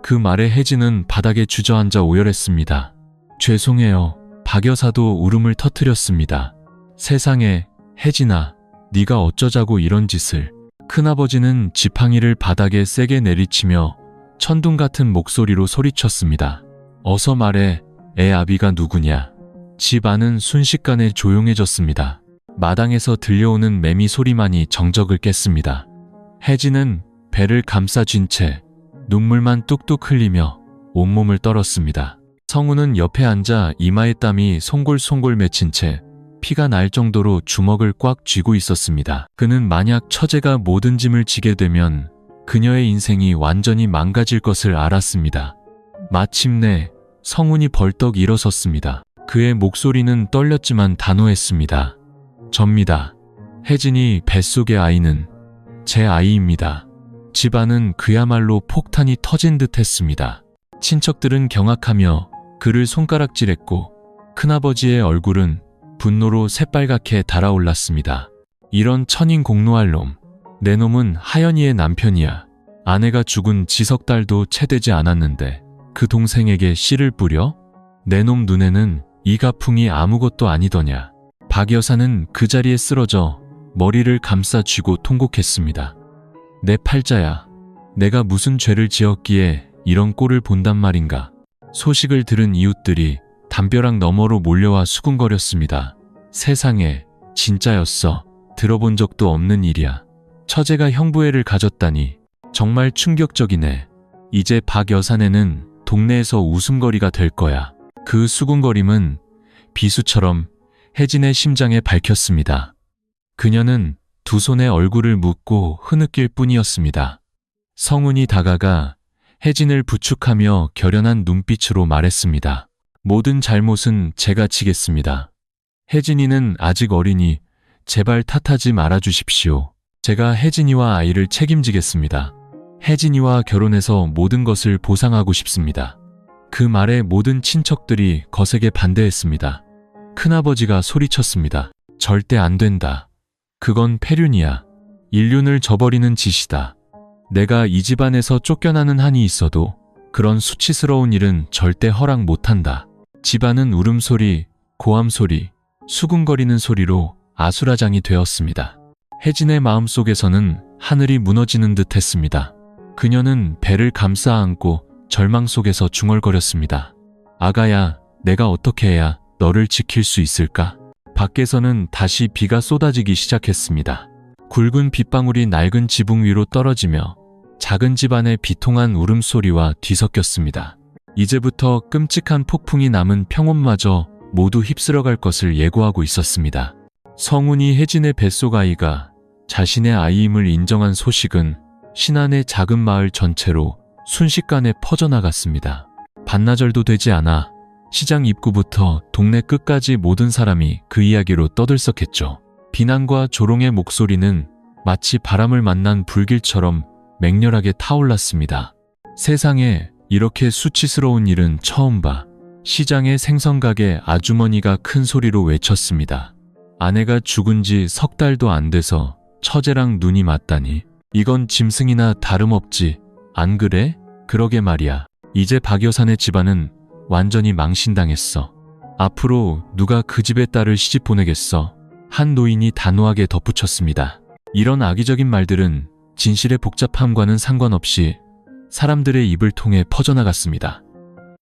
그 말에 혜진은 바닥에 주저앉아 오열했습니다. 죄송해요. 박 여사도 울음을 터뜨렸습니다. 세상에, 혜진아, 네가 어쩌자고 이런 짓을. 큰아버지는 지팡이를 바닥에 세게 내리치며 천둥 같은 목소리로 소리쳤습니다. 어서 말해. 애 아비가 누구냐? 집 안은 순식간에 조용해졌습니다. 마당에서 들려오는 매미 소리만이 정적을 깼습니다. 혜진은 배를 감싸 쥔 채 눈물만 뚝뚝 흘리며 온몸을 떨었습니다. 성우는 옆에 앉아 이마에 땀이 송골송골 맺힌 채 피가 날 정도로 주먹을 꽉 쥐고 있었습니다. 그는 만약 처제가 모든 짐을 지게 되면 그녀의 인생이 완전히 망가질 것을 알았습니다. 마침내 성훈이 벌떡 일어섰습니다. 그의 목소리는 떨렸지만 단호했습니다. 접니다. 혜진이 뱃속의 아이는 제 아이입니다. 집안은 그야말로 폭탄이 터진 듯 했습니다. 친척들은 경악하며 그를 손가락질했고 큰아버지의 얼굴은 분노로 새빨갛게 달아올랐습니다. 이런 천인공노할 놈. 내 놈은 하연이의 남편이야. 아내가 죽은 지석달도 채되지 않았는데 그 동생에게 씨를 뿌려? 내 놈 눈에는 이 가풍이 아무것도 아니더냐. 박 여사는 그 자리에 쓰러져 머리를 감싸 쥐고 통곡했습니다. 내 팔자야. 내가 무슨 죄를 지었기에 이런 꼴을 본단 말인가. 소식을 들은 이웃들이 담벼락 너머로 몰려와 수군거렸습니다. 세상에, 진짜였어. 들어본 적도 없는 일이야. 처제가 형부애를 가졌다니 정말 충격적이네. 이제 박 여사네는 동네에서 웃음거리가 될 거야. 그 수군거림은 비수처럼 혜진의 심장에 밝혔습니다. 그녀는 두 손에 얼굴을 묻고 흐느낄 뿐이었습니다. 성훈이 다가가 혜진을 부축하며 결연한 눈빛으로 말했습니다. 모든 잘못은 제가 지겠습니다. 혜진이는 아직 어리니 제발 탓하지 말아주십시오. 제가 혜진이와 아이를 책임지겠습니다. 혜진이와 결혼해서 모든 것을 보상하고 싶습니다. 그 말에 모든 친척들이 거세게 반대했습니다. 큰아버지가 소리쳤습니다. 절대 안 된다. 그건 폐륜이야. 인륜을 저버리는 짓이다. 내가 이 집안에서 쫓겨나는 한이 있어도 그런 수치스러운 일은 절대 허락 못한다. 집안은 울음소리, 고함소리, 수군거리는 소리로 아수라장이 되었습니다. 혜진의 마음속에서는 하늘이 무너지는 듯 했습니다. 그녀는 배를 감싸 안고 절망 속에서 중얼거렸습니다. 아가야, 내가 어떻게 해야 너를 지킬 수 있을까? 밖에서는 다시 비가 쏟아지기 시작했습니다. 굵은 빗방울이 낡은 지붕 위로 떨어지며 작은 집안의 비통한 울음소리와 뒤섞였습니다. 이제부터 끔찍한 폭풍이 남은 평온마저 모두 휩쓸어갈 것을 예고하고 있었습니다. 성훈이 혜진의 뱃속 아이가 자신의 아이임을 인정한 소식은 신안의 작은 마을 전체로 순식간에 퍼져나갔습니다. 반나절도 되지 않아 시장 입구부터 동네 끝까지 모든 사람이 그 이야기로 떠들썩했죠. 비난과 조롱의 목소리는 마치 바람을 만난 불길처럼 맹렬하게 타올랐습니다. 세상에 이렇게 수치스러운 일은 처음 봐. 시장의 생선가게 아주머니가 큰 소리로 외쳤습니다. 아내가 죽은 지 석 달도 안 돼서 처제랑 눈이 맞다니. 이건 짐승이나 다름없지. 안 그래? 그러게 말이야. 이제 박 여사네 집안은 완전히 망신당했어. 앞으로 누가 그 집의 딸을 시집 보내겠어? 한 노인이 단호하게 덧붙였습니다. 이런 악의적인 말들은 진실의 복잡함과는 상관없이 사람들의 입을 통해 퍼져나갔습니다.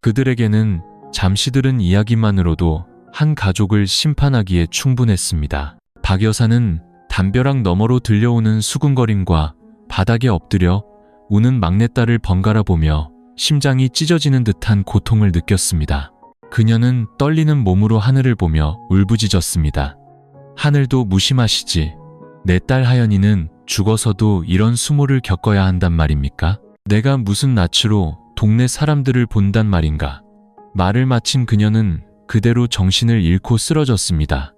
그들에게는 잠시 들은 이야기만으로도 한 가족을 심판하기에 충분했습니다. 박 여사는 담벼락 너머로 들려오는 수군거림과 바닥에 엎드려 우는 막내딸을 번갈아 보며 심장이 찢어지는 듯한 고통을 느꼈습니다. 그녀는 떨리는 몸으로 하늘을 보며 울부짖었습니다. 하늘도 무심하시지. 내 딸 하연이는 죽어서도 이런 수모를 겪어야 한단 말입니까? 내가 무슨 낯으로 동네 사람들을 본단 말인가? 말을 마친 그녀는 그대로 정신을 잃고 쓰러졌습니다.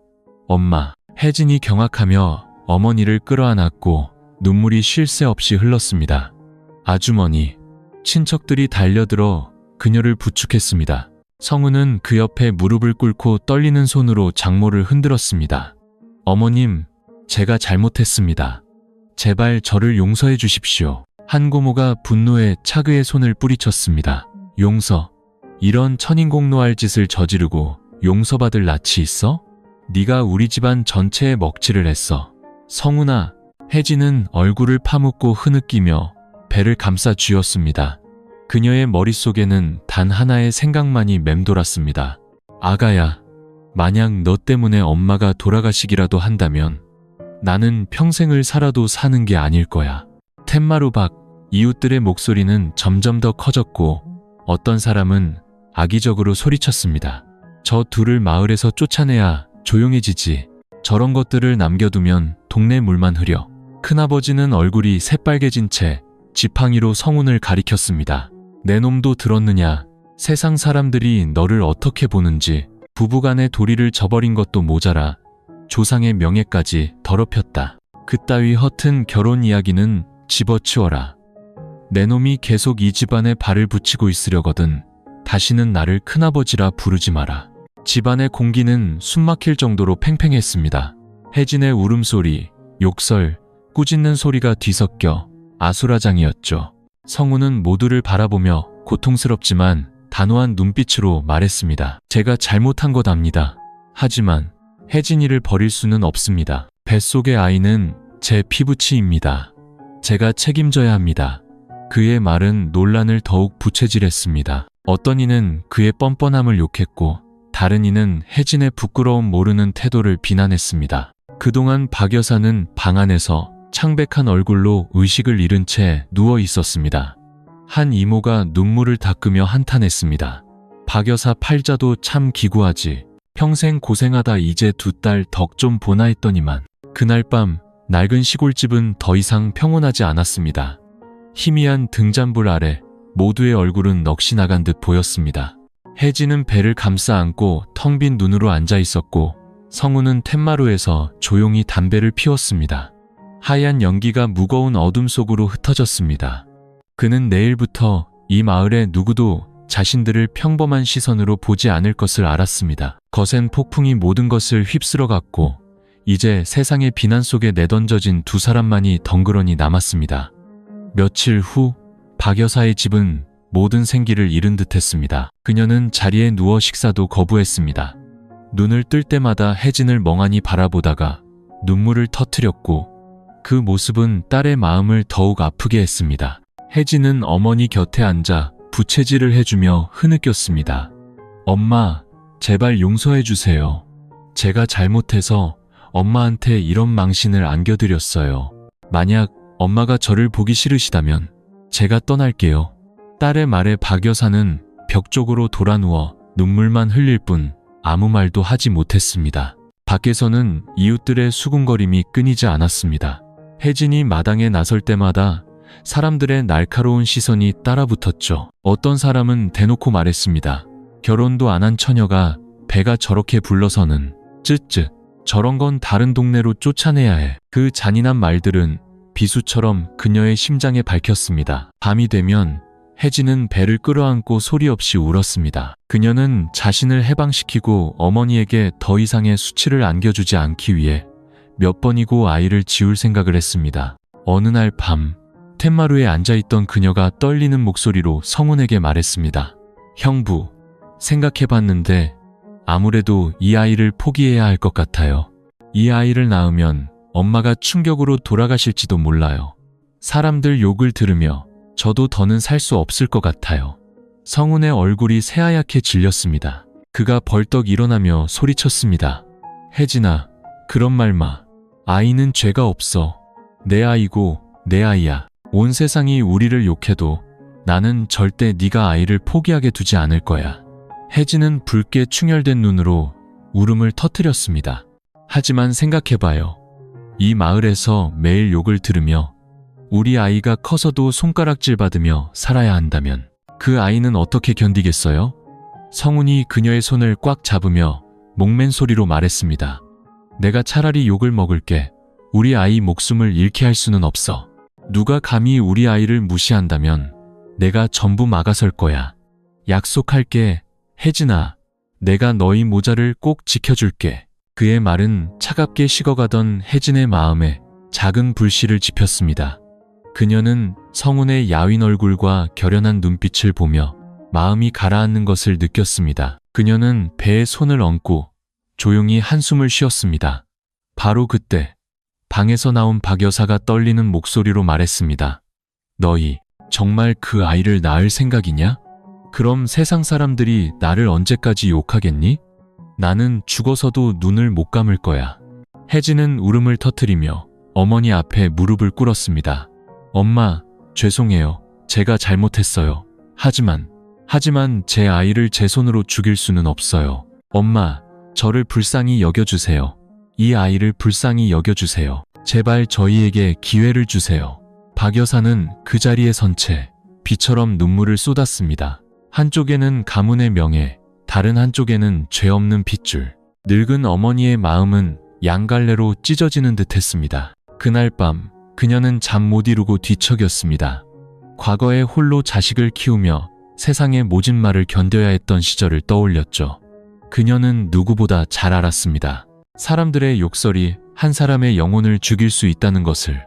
엄마. 혜진이 경악하며 어머니를 끌어안았고 눈물이 쉴 새 없이 흘렀습니다. 아주머니. 친척들이 달려들어 그녀를 부축했습니다. 성우는 그 옆에 무릎을 꿇고 떨리는 손으로 장모를 흔들었습니다. 어머님, 제가 잘못했습니다. 제발 저를 용서해 주십시오. 한 고모가 분노에 차그의 손을 뿌리쳤습니다. 용서? 이런 천인공노할 짓을 저지르고 용서받을 낯이 있어? 네가 우리 집안 전체에 먹칠을 했어. 성훈아. 혜진은 얼굴을 파묻고 흐느끼며 배를 감싸 쥐었습니다. 그녀의 머릿속에는 단 하나의 생각만이 맴돌았습니다. 아가야, 만약 너 때문에 엄마가 돌아가시기라도 한다면 나는 평생을 살아도 사는 게 아닐 거야. 텐마루 밖 이웃들의 목소리는 점점 더 커졌고 어떤 사람은 악의적으로 소리쳤습니다. 저 둘을 마을에서 쫓아내야 조용해지지. 저런 것들을 남겨두면 동네 물만 흐려. 큰아버지는 얼굴이 새빨개진 채 지팡이로 성운을 가리켰습니다. 내 놈도 들었느냐? 세상 사람들이 너를 어떻게 보는지. 부부간의 도리를 저버린 것도 모자라 조상의 명예까지 더럽혔다. 그따위 허튼 결혼 이야기는 집어치워라. 내 놈이 계속 이 집안에 발을 붙이고 있으려거든 다시는 나를 큰아버지라 부르지 마라. 집안의 공기는 숨막힐 정도로 팽팽했습니다. 혜진의 울음소리, 욕설, 꾸짖는 소리가 뒤섞여 아수라장이었죠. 성우는 모두를 바라보며 고통스럽지만 단호한 눈빛으로 말했습니다. 제가 잘못한 것 압니다. 하지만 혜진이를 버릴 수는 없습니다. 뱃속의 아이는 제 피부치입니다. 제가 책임져야 합니다. 그의 말은 논란을 더욱 부채질했습니다. 어떤 이는 그의 뻔뻔함을 욕했고 다른 이는 혜진의 부끄러움 모르는 태도를 비난했습니다. 그동안 박 여사는 방 안에서 창백한 얼굴로 의식을 잃은 채 누워 있었습니다. 한 이모가 눈물을 닦으며 한탄했습니다. 박 여사 팔자도 참 기구하지. 평생 고생하다 이제 두 딸 덕 좀 보나 했더니만. 그날 밤 낡은 시골집은 더 이상 평온하지 않았습니다. 희미한 등잔불 아래 모두의 얼굴은 넋이 나간 듯 보였습니다. 혜진은 배를 감싸 안고 텅 빈 눈으로 앉아 있었고 성우는 텐마루에서 조용히 담배를 피웠습니다. 하얀 연기가 무거운 어둠 속으로 흩어졌습니다. 그는 내일부터 이 마을의 누구도 자신들을 평범한 시선으로 보지 않을 것을 알았습니다. 거센 폭풍이 모든 것을 휩쓸어갔고 이제 세상의 비난 속에 내던져진 두 사람만이 덩그러니 남았습니다. 며칠 후 박 여사의 집은 모든 생기를 잃은 듯했습니다. 그녀는 자리에 누워 식사도 거부했습니다. 눈을 뜰 때마다 혜진을 멍하니 바라보다가 눈물을 터뜨렸고 그 모습은 딸의 마음을 더욱 아프게 했습니다. 혜진은 어머니 곁에 앉아 부채질을 해주며 흐느꼈습니다. 엄마, 제발 용서해 주세요. 제가 잘못해서 엄마한테 이런 망신을 안겨드렸어요. 만약 엄마가 저를 보기 싫으시다면 제가 떠날게요. 딸의 말에 박 여사는 벽 쪽으로 돌아누워 눈물만 흘릴 뿐 아무 말도 하지 못했습니다. 밖에서는 이웃들의 수군거림이 끊이지 않았습니다. 혜진이 마당에 나설 때마다 사람들의 날카로운 시선이 따라붙었죠. 어떤 사람은 대놓고 말했습니다. 결혼도 안 한 처녀가 배가 저렇게 불러서는 쯧쯧 저런 건 다른 동네로 쫓아내야 해. 그 잔인한 말들은 비수처럼 그녀의 심장에 밝혔습니다. 밤이 되면 혜진은 배를 끌어안고 소리 없이 울었습니다. 그녀는 자신을 해방시키고 어머니에게 더 이상의 수치를 안겨주지 않기 위해 몇 번이고 아이를 지울 생각을 했습니다. 어느 날 밤 텐마루에 앉아있던 그녀가 떨리는 목소리로 성운에게 말했습니다. 형부, 생각해봤는데 아무래도 이 아이를 포기해야 할 것 같아요. 이 아이를 낳으면 엄마가 충격으로 돌아가실지도 몰라요. 사람들 욕을 들으며 저도 더는 살 수 없을 것 같아요. 성운의 얼굴이 새하얗게 질렸습니다. 그가 벌떡 일어나며 소리쳤습니다. 혜진아, 그런 말 마. 아이는 죄가 없어. 내 아이고 내 아이야. 온 세상이 우리를 욕해도 나는 절대 네가 아이를 포기하게 두지 않을 거야. 혜진은 붉게 충혈된 눈으로 울음을 터뜨렸습니다. 하지만 생각해봐요. 이 마을에서 매일 욕을 들으며 우리 아이가 커서도 손가락질 받으며 살아야 한다면 그 아이는 어떻게 견디겠어요? 성운이 그녀의 손을 꽉 잡으며 목맨 소리로 말했습니다. 내가 차라리 욕을 먹을게. 우리 아이 목숨을 잃게 할 수는 없어. 누가 감히 우리 아이를 무시한다면 내가 전부 막아설 거야. 약속할게. 혜진아, 내가 너희 모자를 꼭 지켜줄게. 그의 말은 차갑게 식어가던 혜진의 마음에 작은 불씨를 지폈습니다. 그녀는 성운의 야윈 얼굴과 결연한 눈빛을 보며 마음이 가라앉는 것을 느꼈습니다. 그녀는 배에 손을 얹고 조용히 한숨을 쉬었습니다. 바로 그때 방에서 나온 박 여사가 떨리는 목소리로 말했습니다. 너희 정말 그 아이를 낳을 생각이냐? 그럼 세상 사람들이 나를 언제까지 욕하겠니? 나는 죽어서도 눈을 못 감을 거야. 혜진은 울음을 터뜨리며 어머니 앞에 무릎을 꿇었습니다. 엄마, 죄송해요. 제가 잘못했어요. 하지만 제 아이를 제 손으로 죽일 수는 없어요. 엄마, 저를 불쌍히 여겨주세요. 이 아이를 불쌍히 여겨주세요. 제발 저희에게 기회를 주세요. 박 여사는 그 자리에 선 채 비처럼 눈물을 쏟았습니다. 한쪽에는 가문의 명예, 다른 한쪽에는 죄 없는 핏줄. 늙은 어머니의 마음은 양갈래로 찢어지는 듯 했습니다. 그날 밤 그녀는 잠 못 이루고 뒤척였습니다. 과거에 홀로 자식을 키우며 세상의 모진 말을 견뎌야 했던 시절을 떠올렸죠. 그녀는 누구보다 잘 알았습니다. 사람들의 욕설이 한 사람의 영혼을 죽일 수 있다는 것을.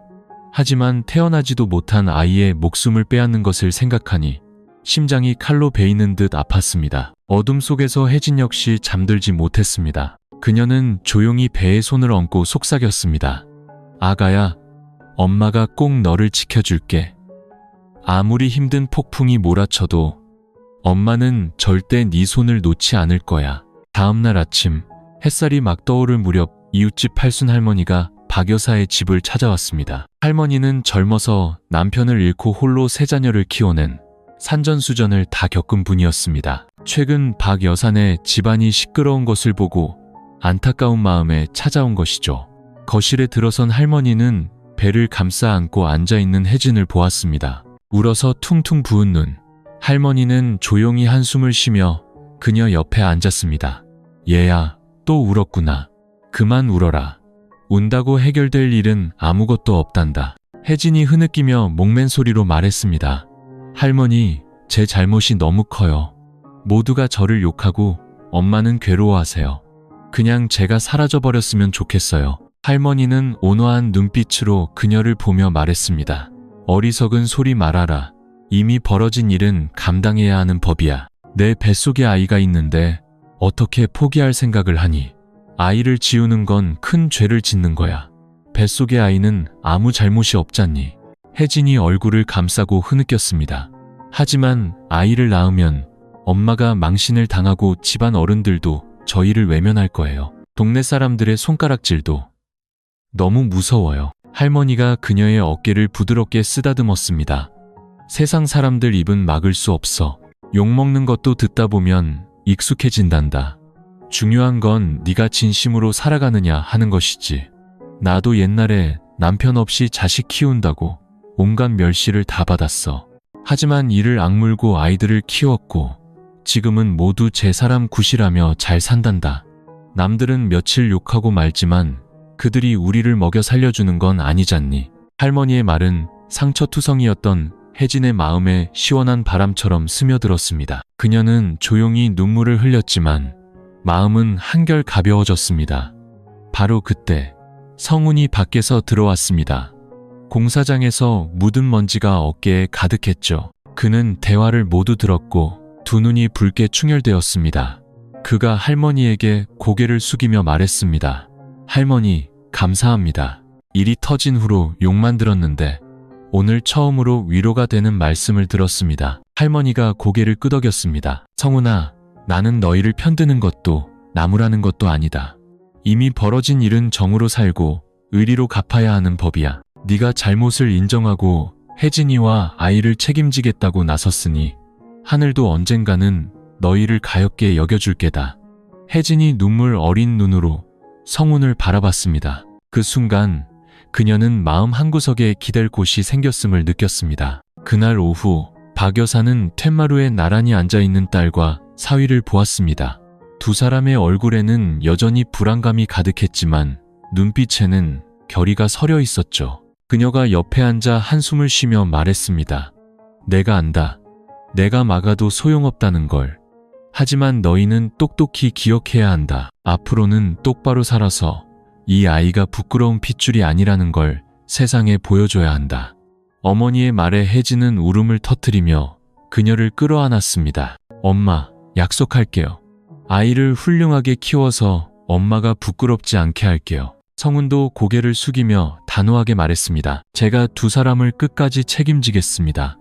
하지만 태어나지도 못한 아이의 목숨을 빼앗는 것을 생각하니 심장이 칼로 베이는 듯 아팠습니다. 어둠 속에서 혜진 역시 잠들지 못했습니다. 그녀는 조용히 배에 손을 얹고 속삭였습니다. 아가야, 엄마가 꼭 너를 지켜줄게. 아무리 힘든 폭풍이 몰아쳐도 엄마는 절대 네 손을 놓지 않을 거야. 다음날 아침 햇살이 막 떠오를 무렵 이웃집 팔순 할머니가 박 여사의 집을 찾아왔습니다. 할머니는 젊어서 남편을 잃고 홀로 세 자녀를 키워낸 산전수전을 다 겪은 분이었습니다. 최근 박 여사네 집안이 시끄러운 것을 보고 안타까운 마음에 찾아온 것이죠. 거실에 들어선 할머니는 배를 감싸 안고 앉아있는 혜진을 보았습니다. 울어서 퉁퉁 부은 눈. 할머니는 조용히 한숨을 쉬며 그녀 옆에 앉았습니다. 얘야, 또 울었구나. 그만 울어라. 운다고 해결될 일은 아무것도 없단다. 혜진이 흐느끼며 목맨 소리로 말했습니다. 할머니, 제 잘못이 너무 커요. 모두가 저를 욕하고 엄마는 괴로워하세요. 그냥 제가 사라져버렸으면 좋겠어요. 할머니는 온화한 눈빛으로 그녀를 보며 말했습니다. 어리석은 소리 말아라. 이미 벌어진 일은 감당해야 하는 법이야. 내 뱃속에 아이가 있는데 어떻게 포기할 생각을 하니? 아이를 지우는 건 큰 죄를 짓는 거야. 뱃속의 아이는 아무 잘못이 없잖니. 혜진이 얼굴을 감싸고 흐느꼈습니다. 하지만 아이를 낳으면 엄마가 망신을 당하고 집안 어른들도 저희를 외면할 거예요. 동네 사람들의 손가락질도 너무 무서워요. 할머니가 그녀의 어깨를 부드럽게 쓰다듬었습니다. 세상 사람들 입은 막을 수 없어. 욕먹는 것도 듣다 보면 익숙해진단다. 중요한 건 네가 진심으로 살아가느냐 하는 것이지. 나도 옛날에 남편 없이 자식 키운다고 온갖 멸시를 다 받았어. 하지만 이를 악물고 아이들을 키웠고 지금은 모두 제 사람 굿이라며 잘 산단다. 남들은 며칠 욕하고 말지만 그들이 우리를 먹여 살려주는 건 아니잖니. 할머니의 말은 상처투성이었던 혜진의 마음에 시원한 바람처럼 스며들었습니다. 그녀는 조용히 눈물을 흘렸지만 마음은 한결 가벼워졌습니다. 바로 그때 성훈이 밖에서 들어왔습니다. 공사장에서 묻은 먼지가 어깨에 가득했죠. 그는 대화를 모두 들었고 두 눈이 붉게 충혈되었습니다. 그가 할머니에게 고개를 숙이며 말했습니다. 할머니, 감사합니다. 일이 터진 후로 욕만 들었는데 오늘 처음으로 위로가 되는 말씀을 들었습니다. 할머니가 고개를 끄덕였습니다. 성훈아, 나는 너희를 편드는 것도 나무라는 것도 아니다. 이미 벌어진 일은 정으로 살고 의리로 갚아야 하는 법이야. 네가 잘못을 인정하고 혜진이와 아이를 책임지겠다고 나섰으니 하늘도 언젠가는 너희를 가엾게 여겨줄 게다. 혜진이 눈물 어린 눈으로 성훈을 바라봤습니다. 그 순간 그녀는 마음 한구석에 기댈 곳이 생겼음을 느꼈습니다. 그날 오후 박 여사는 툇마루에 나란히 앉아있는 딸과 사위를 보았습니다. 두 사람의 얼굴에는 여전히 불안감이 가득했지만 눈빛에는 결의가 서려 있었죠. 그녀가 옆에 앉아 한숨을 쉬며 말했습니다. 내가 안다. 내가 막아도 소용없다는 걸. 하지만 너희는 똑똑히 기억해야 한다. 앞으로는 똑바로 살아서 이 아이가 부끄러운 핏줄이 아니라는 걸 세상에 보여줘야 한다. 어머니의 말에 혜진은 울음을 터뜨리며 그녀를 끌어안았습니다. 엄마, 약속할게요. 아이를 훌륭하게 키워서 엄마가 부끄럽지 않게 할게요. 성훈도 고개를 숙이며 단호하게 말했습니다. 제가 두 사람을 끝까지 책임지겠습니다.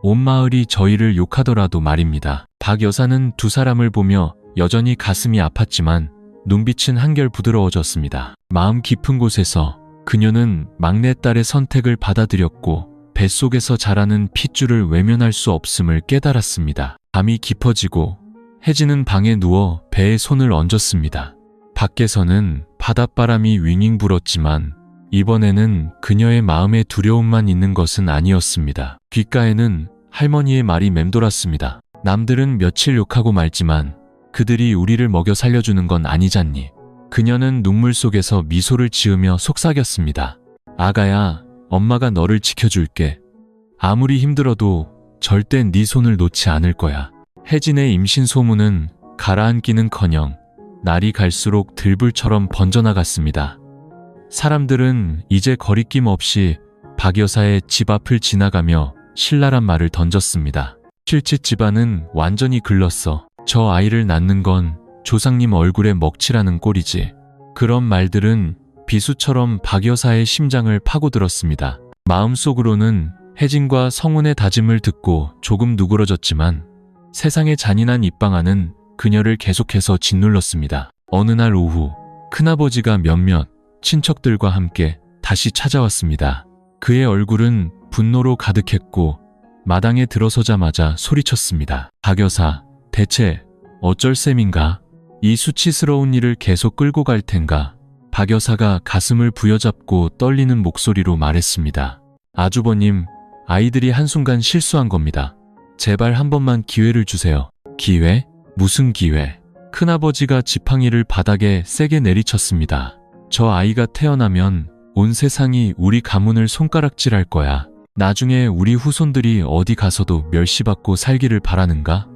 온 마을이 저희를 욕하더라도 말입니다. 박 여사는 두 사람을 보며 여전히 가슴이 아팠지만 눈빛은 한결 부드러워졌습니다. 마음 깊은 곳에서 그녀는 막내딸의 선택을 받아들였고 뱃속에서 자라는 핏줄을 외면할 수 없음을 깨달았습니다. 밤이 깊어지고 혜진은 방에 누워 배에 손을 얹었습니다. 밖에서는 바닷바람이 윙윙 불었지만 이번에는 그녀의 마음에 두려움만 있는 것은 아니었습니다. 귓가에는 할머니의 말이 맴돌았습니다. 남들은 며칠 욕하고 말지만 그들이 우리를 먹여 살려주는 건 아니잖니. 그녀는 눈물 속에서 미소를 지으며 속삭였습니다. 아가야, 엄마가 너를 지켜줄게. 아무리 힘들어도 절대 네 손을 놓지 않을 거야. 혜진의 임신 소문은 가라앉기는커녕 날이 갈수록 들불처럼 번져나갔습니다. 사람들은 이제 거리낌 없이 박 여사의 집 앞을 지나가며 신랄한 말을 던졌습니다. 실제 집안은 완전히 글렀어. 저 아이를 낳는 건 조상님 얼굴에 먹칠하는 꼴이지. 그런 말들은 비수처럼 박 여사의 심장을 파고들었습니다. 마음속으로는 혜진과 성훈의 다짐을 듣고 조금 누그러졌지만 세상의 잔인한 입방아는 그녀를 계속해서 짓눌렀습니다. 어느 날 오후 큰아버지가 몇몇 친척들과 함께 다시 찾아왔습니다. 그의 얼굴은 분노로 가득했고 마당에 들어서자마자 소리쳤습니다. 박 여사, 대체 어쩔 셈인가? 이 수치스러운 일을 계속 끌고 갈 텐가? 박 여사가 가슴을 부여잡고 떨리는 목소리로 말했습니다. 아주버님, 아이들이 한순간 실수한 겁니다. 제발 한 번만 기회를 주세요. 기회? 무슨 기회? 큰아버지가 지팡이를 바닥에 세게 내리쳤습니다. 저 아이가 태어나면 온 세상이 우리 가문을 손가락질할 거야. 나중에 우리 후손들이 어디 가서도 멸시받고 살기를 바라는가?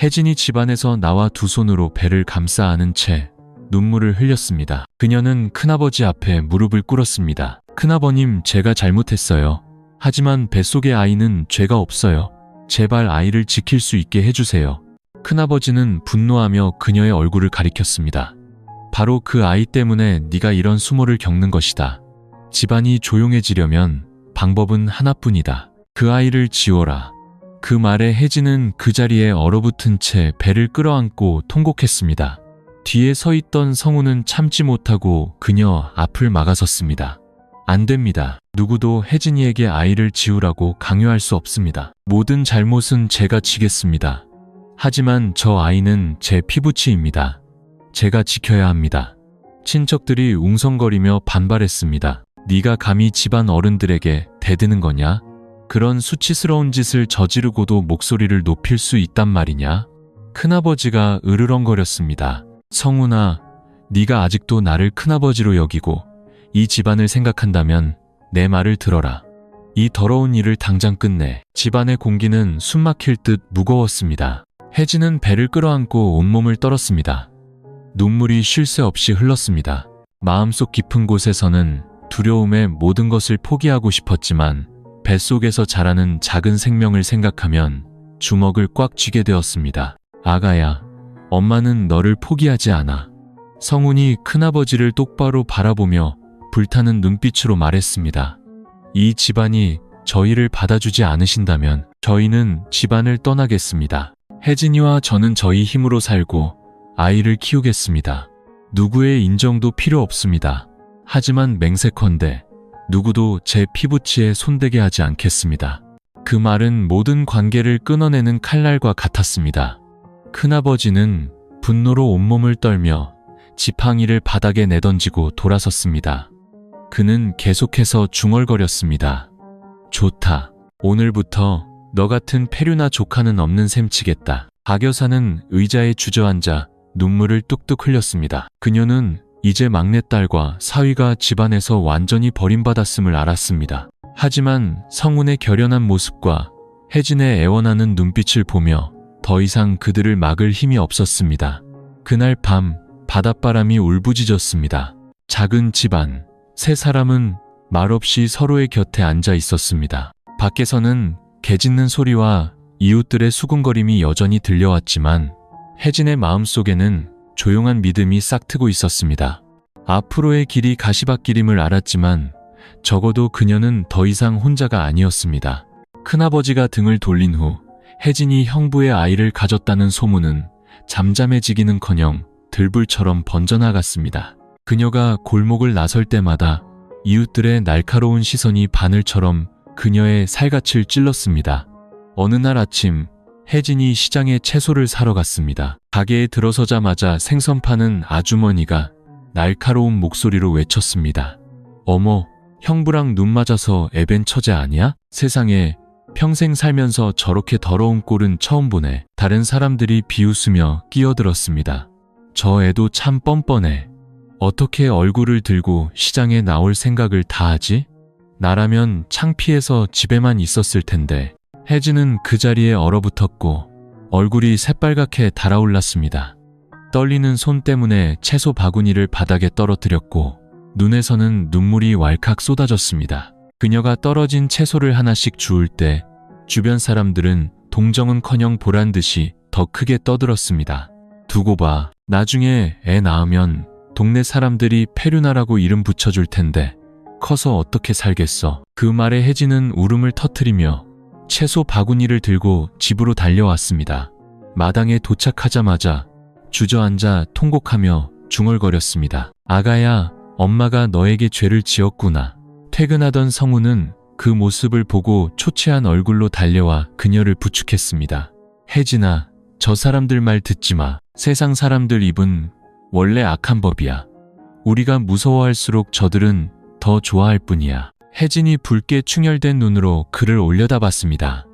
혜진이 집안에서 나와 두 손으로 배를 감싸 안은 채 눈물을 흘렸습니다. 그녀는 큰아버지 앞에 무릎을 꿇었습니다. 큰아버님, 제가 잘못했어요. 하지만 뱃속의 아이는 죄가 없어요. 제발 아이를 지킬 수 있게 해주세요. 큰아버지는 분노하며 그녀의 얼굴을 가리켰습니다. 바로 그 아이 때문에 네가 이런 수모를 겪는 것이다. 집안이 조용해지려면 방법은 하나뿐이다. 그 아이를 지워라. 그 말에 혜진은 그 자리에 얼어붙은 채 배를 끌어안고 통곡했습니다. 뒤에 서 있던 성우는 참지 못하고 그녀 앞을 막아섰습니다. 안 됩니다. 누구도 혜진이에게 아이를 지우라고 강요할 수 없습니다. 모든 잘못은 제가 지겠습니다. 하지만 저 아이는 제 피부치입니다. 제가 지켜야 합니다. 친척들이 웅성거리며 반발했습니다. 네가 감히 집안 어른들에게 대드는 거냐? 그런 수치스러운 짓을 저지르고도 목소리를 높일 수 있단 말이냐? 큰아버지가 으르렁거렸습니다. 성훈아, 네가 아직도 나를 큰아버지로 여기고 이 집안을 생각한다면 내 말을 들어라. 이 더러운 일을 당장 끝내. 집안의 공기는 숨막힐 듯 무거웠습니다. 혜진은 배를 끌어안고 온몸을 떨었습니다. 눈물이 쉴 새 없이 흘렀습니다. 마음속 깊은 곳에서는 두려움에 모든 것을 포기하고 싶었지만 뱃속에서 자라는 작은 생명을 생각하면 주먹을 꽉 쥐게 되었습니다. 아가야, 엄마는 너를 포기하지 않아. 성훈이 큰아버지를 똑바로 바라보며 불타는 눈빛으로 말했습니다. 이 집안이 저희를 받아주지 않으신다면 저희는 집안을 떠나겠습니다. 혜진이와 저는 저희 힘으로 살고 아이를 키우겠습니다. 누구의 인정도 필요 없습니다. 하지만 맹세컨대 누구도 제 피부치에 손대게 하지 않겠습니다. 그 말은 모든 관계를 끊어내는 칼날과 같았습니다. 큰아버지는 분노로 온몸을 떨며 지팡이를 바닥에 내던지고 돌아섰습니다. 그는 계속해서 중얼거렸습니다. 좋다. 오늘부터 너 같은 폐류나 조카는 없는 셈 치겠다. 박 여사는 의자에 주저앉아 눈물을 뚝뚝 흘렸습니다. 그녀는 이제 막내딸과 사위가 집안에서 완전히 버림받았음을 알았습니다. 하지만 성훈의 결연한 모습과 혜진의 애원하는 눈빛을 보며 더 이상 그들을 막을 힘이 없었습니다. 그날 밤 바닷바람이 울부짖었습니다. 작은 집안, 세 사람은 말없이 서로의 곁에 앉아 있었습니다. 밖에서는 개 짖는 소리와 이웃들의 수군거림이 여전히 들려왔지만 혜진의 마음속에는 조용한 믿음이 싹트고 있었습니다. 앞으로의 길이 가시밭길임을 알았지만 적어도 그녀는 더 이상 혼자가 아니었습니다. 큰아버지가 등을 돌린 후 혜진이 형부의 아이를 가졌다는 소문은 잠잠해지기는커녕 들불처럼 번져나갔습니다. 그녀가 골목을 나설 때마다 이웃들의 날카로운 시선이 바늘처럼 그녀의 살갗을 찔렀습니다. 어느 날 아침 혜진이 시장에 채소를 사러 갔습니다. 가게에 들어서자마자 생선 파는 아주머니가 날카로운 목소리로 외쳤습니다. 어머, 형부랑 눈 맞아서 애벤 처제 아니야? 세상에, 평생 살면서 저렇게 더러운 꼴은 처음 보네. 다른 사람들이 비웃으며 끼어들었습니다. 저 애도 참 뻔뻔해. 어떻게 얼굴을 들고 시장에 나올 생각을 다 하지? 나라면 창피해서 집에만 있었을 텐데. 혜진은 그 자리에 얼어붙었고 얼굴이 새빨갛게 달아올랐습니다. 떨리는 손 때문에 채소 바구니를 바닥에 떨어뜨렸고 눈에서는 눈물이 왈칵 쏟아졌습니다. 그녀가 떨어진 채소를 하나씩 주울 때 주변 사람들은 동정은커녕 보란듯이 더 크게 떠들었습니다. 두고 봐. 나중에 애 낳으면 동네 사람들이 페류나라고 이름 붙여줄 텐데 커서 어떻게 살겠어. 그 말에 혜진은 울음을 터뜨리며 채소 바구니를 들고 집으로 달려왔습니다. 마당에 도착하자마자 주저앉아 통곡하며 중얼거렸습니다. 아가야, 엄마가 너에게 죄를 지었구나. 퇴근하던 성우는 그 모습을 보고 초췌한 얼굴로 달려와 그녀를 부축했습니다. 혜진아, 저 사람들 말 듣지 마. 세상 사람들 입은 원래 악한 법이야. 우리가 무서워할수록 저들은 더 좋아할 뿐이야. 혜진이 붉게 충혈된 눈으로 그를 올려다봤습니다.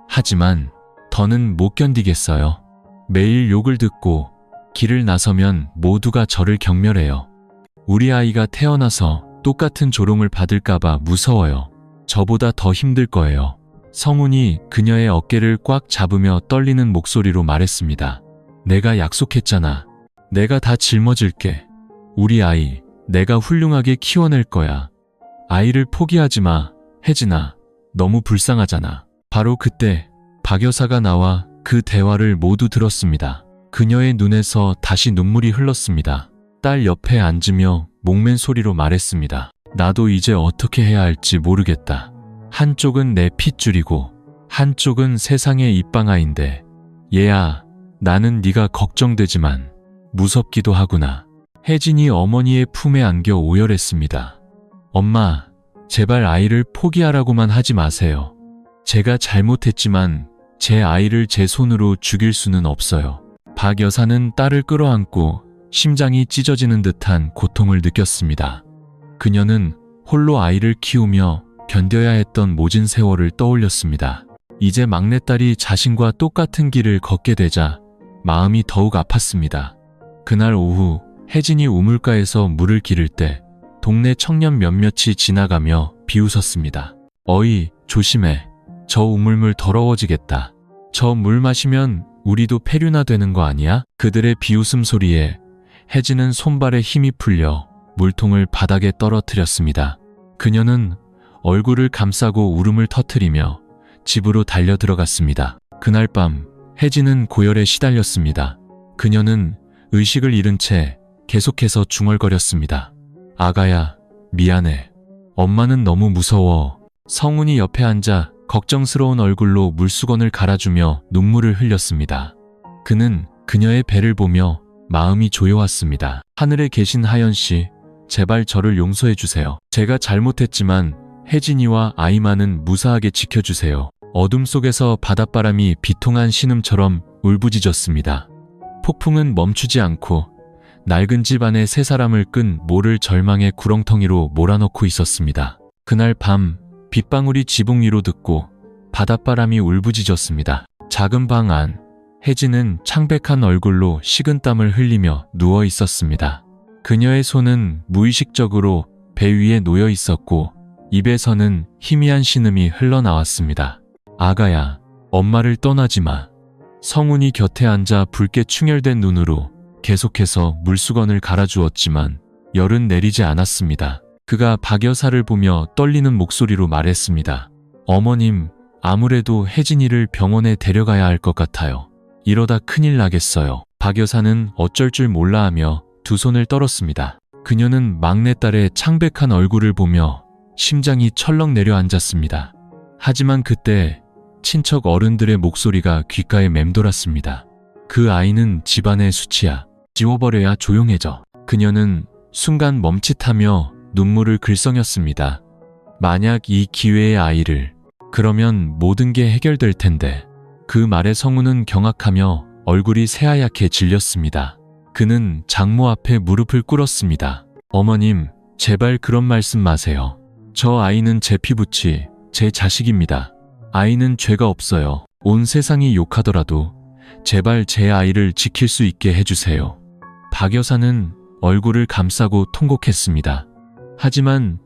하지만 더는 못 견디겠어요. 매일 욕을 듣고 길을 나서면 모두가 저를 경멸해요. 우리 아이가 태어나서 똑같은 조롱을 받을까봐 무서워요. 저보다 더 힘들 거예요. 성훈이 그녀의 어깨를 꽉 잡으며 떨리는 목소리로 말했습니다. 내가 약속했잖아. 내가 다 짊어질게. 우리 아이, 내가 훌륭하게 키워낼 거야. 아이를 포기하지 마. 혜진아, 너무 불쌍하잖아. 바로 그때 박 여사가 나와 그 대화를 모두 들었습니다. 그녀의 눈에서 다시 눈물이 흘렀습니다. 딸 옆에 앉으며 목맨 소리로 말했습니다. 나도 이제 어떻게 해야 할지 모르겠다. 한쪽은 내 핏줄이고 한쪽은 세상의 입방아인데 얘야, 나는 네가 걱정되지만 무섭기도 하구나. 혜진이 어머니의 품에 안겨 오열했습니다. 엄마, 제발 아이를 포기하라고만 하지 마세요. 제가 잘못했지만 제 아이를 제 손으로 죽일 수는 없어요. 박 여사는 딸을 끌어안고 심장이 찢어지는 듯한 고통을 느꼈습니다. 그녀는 홀로 아이를 키우며 견뎌야 했던 모진 세월을 떠올렸습니다. 이제 막내딸이 자신과 똑같은 길을 걷게 되자 마음이 더욱 아팠습니다. 그날 오후 혜진이 우물가에서 물을 기를 때 동네 청년 몇몇이 지나가며 비웃었습니다. 어이, 조심해. 저 우물물 더러워지겠다. 저 물 마시면 우리도 폐류나 되는 거 아니야? 그들의 비웃음 소리에 혜진은 손발에 힘이 풀려 물통을 바닥에 떨어뜨렸습니다. 그녀는 얼굴을 감싸고 울음을 터뜨리며 집으로 달려 들어갔습니다. 그날 밤 혜진은 고열에 시달렸습니다. 그녀는 의식을 잃은 채 계속해서 중얼거렸습니다. 아가야, 미안해. 엄마는 너무 무서워. 성훈이 옆에 앉아 걱정스러운 얼굴로 물수건을 갈아주며 눈물을 흘렸습니다. 그는 그녀의 배를 보며 마음이 조여왔습니다. 하늘에 계신 하연 씨, 제발 저를 용서해 주세요. 제가 잘못했지만 혜진이와 아이만은 무사하게 지켜주세요. 어둠 속에서 바닷바람이 비통한 신음처럼 울부짖었습니다. 폭풍은 멈추지 않고 낡은 집 안에 세 사람을 끈 모를 절망의 구렁텅이로 몰아넣고 있었습니다. 그날 밤 빗방울이 지붕 위로 듣고 바닷바람이 울부짖었습니다. 작은 방 안, 혜진은 창백한 얼굴로 식은땀을 흘리며 누워 있었습니다. 그녀의 손은 무의식적으로 배 위에 놓여 있었고 입에서는 희미한 신음이 흘러나왔습니다. 아가야, 엄마를 떠나지 마. 성훈이 곁에 앉아 붉게 충혈된 눈으로 계속해서 물수건을 갈아주었지만 열은 내리지 않았습니다. 그가 박 여사를 보며 떨리는 목소리로 말했습니다. 어머님, 아무래도 혜진이를 병원에 데려가야 할 것 같아요. 이러다 큰일 나겠어요. 박 여사는 어쩔 줄 몰라 하며 두 손을 떨었습니다. 그녀는 막내딸의 창백한 얼굴을 보며 심장이 철렁 내려앉았습니다. 하지만 그때 친척 어른들의 목소리가 귓가에 맴돌았습니다. 그 아이는 집안의 수치야. 지워버려야 조용해져. 그녀는 순간 멈칫하며 눈물을 글썽였습니다. 만약 이 기회의 아이를, 그러면 모든 게 해결될 텐데. 그 말에 성우는 경악하며 얼굴이 새하얗게 질렸습니다. 그는 장모 앞에 무릎을 꿇었습니다. 어머님, 제발 그런 말씀 마세요. 저 아이는 제 피부치, 제 자식입니다. 아이는 죄가 없어요. 온 세상이 욕하더라도 제발 제 아이를 지킬 수 있게 해주세요. 박 여사는 얼굴을 감싸고 통곡했습니다. 하지만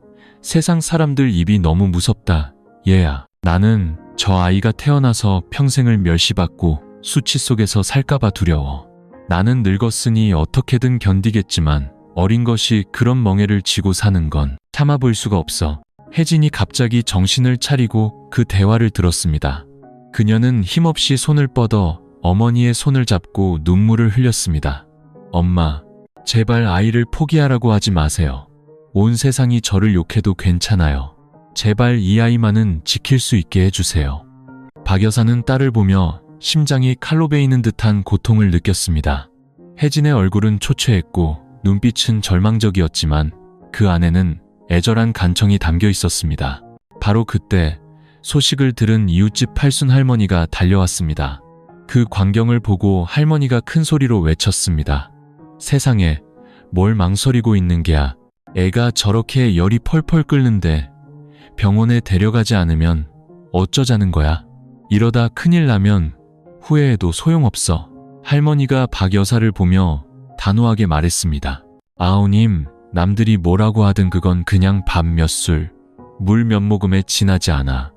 세상 사람들 입이 너무 무섭다. 얘야, 나는 저 아이가 태어나서 평생을 멸시받고 수치 속에서 살까봐 두려워. 나는 늙었으니 어떻게든 견디겠지만 어린 것이 그런 멍해를 지고 사는 건 참아볼 수가 없어. 혜진이 갑자기 정신을 차리고 그 대화를 들었습니다. 그녀는 힘없이 손을 뻗어 어머니의 손을 잡고 눈물을 흘렸습니다. 엄마, 제발 아이를 포기하라고 하지 마세요. 온 세상이 저를 욕해도 괜찮아요. 제발 이 아이만은 지킬 수 있게 해주세요. 박 여사는 딸을 보며 심장이 칼로 베이는 듯한 고통을 느꼈습니다. 혜진의 얼굴은 초췌했고 눈빛은 절망적이었지만 그 안에는 애절한 간청이 담겨 있었습니다. 바로 그때 소식을 들은 이웃집 팔순 할머니가 달려왔습니다. 그 광경을 보고 할머니가 큰 소리로 외쳤습니다. 세상에, 뭘 망설이고 있는 게야. 애가 저렇게 열이 펄펄 끓는데 병원에 데려가지 않으면 어쩌자는 거야. 이러다 큰일 나면 후회해도 소용없어. 할머니가 박 여사를 보며 단호하게 말했습니다. 아우님, 남들이 뭐라고 하든 그건 그냥 밥 몇 술, 물 몇 모금에 지나지 않아.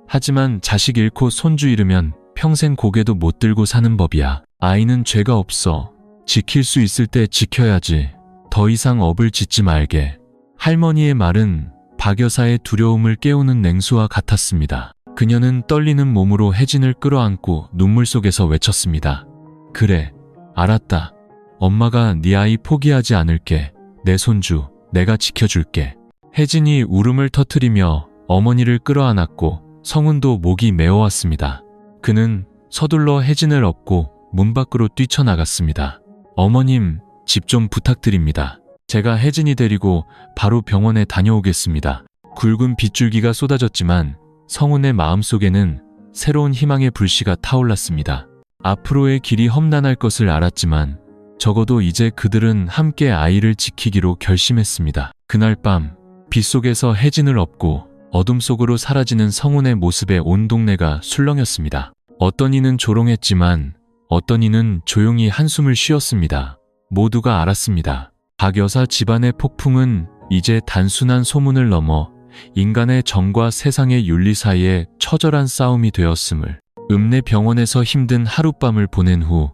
하지만 자식 잃고 손주 잃으면 평생 고개도 못 들고 사는 법이야. 아이는 죄가 없어. 지킬 수 있을 때 지켜야지. 더 이상 업을 짓지 말게. 할머니의 말은 박 여사의 두려움을 깨우는 냉수와 같았습니다. 그녀는 떨리는 몸으로 혜진을 끌어안고 눈물 속에서 외쳤습니다. 그래, 알았다. 엄마가 네 아이 포기하지 않을게. 내 손주, 내가 지켜줄게. 혜진이 울음을 터뜨리며 어머니를 끌어안았고 성훈도 목이 메어왔습니다. 그는 서둘러 혜진을 업고 문 밖으로 뛰쳐나갔습니다. 어머님, 집 좀 부탁드립니다. 제가 혜진이 데리고 바로 병원에 다녀오겠습니다. 굵은 빗줄기가 쏟아졌지만 성훈의 마음속에는 새로운 희망의 불씨가 타올랐습니다. 앞으로의 길이 험난할 것을 알았지만 적어도 이제 그들은 함께 아이를 지키기로 결심했습니다. 그날 밤 빗속에서 혜진을 업고 어둠 속으로 사라지는 성훈의 모습에 온 동네가 술렁였습니다. 어떤 이는 조롱했지만 어떤 이는 조용히 한숨을 쉬었습니다. 모두가 알았습니다. 박 여사 집안의 폭풍은 이제 단순한 소문을 넘어 인간의 정과 세상의 윤리 사이에 처절한 싸움이 되었음을. 읍내 병원에서 힘든 하룻밤을 보낸 후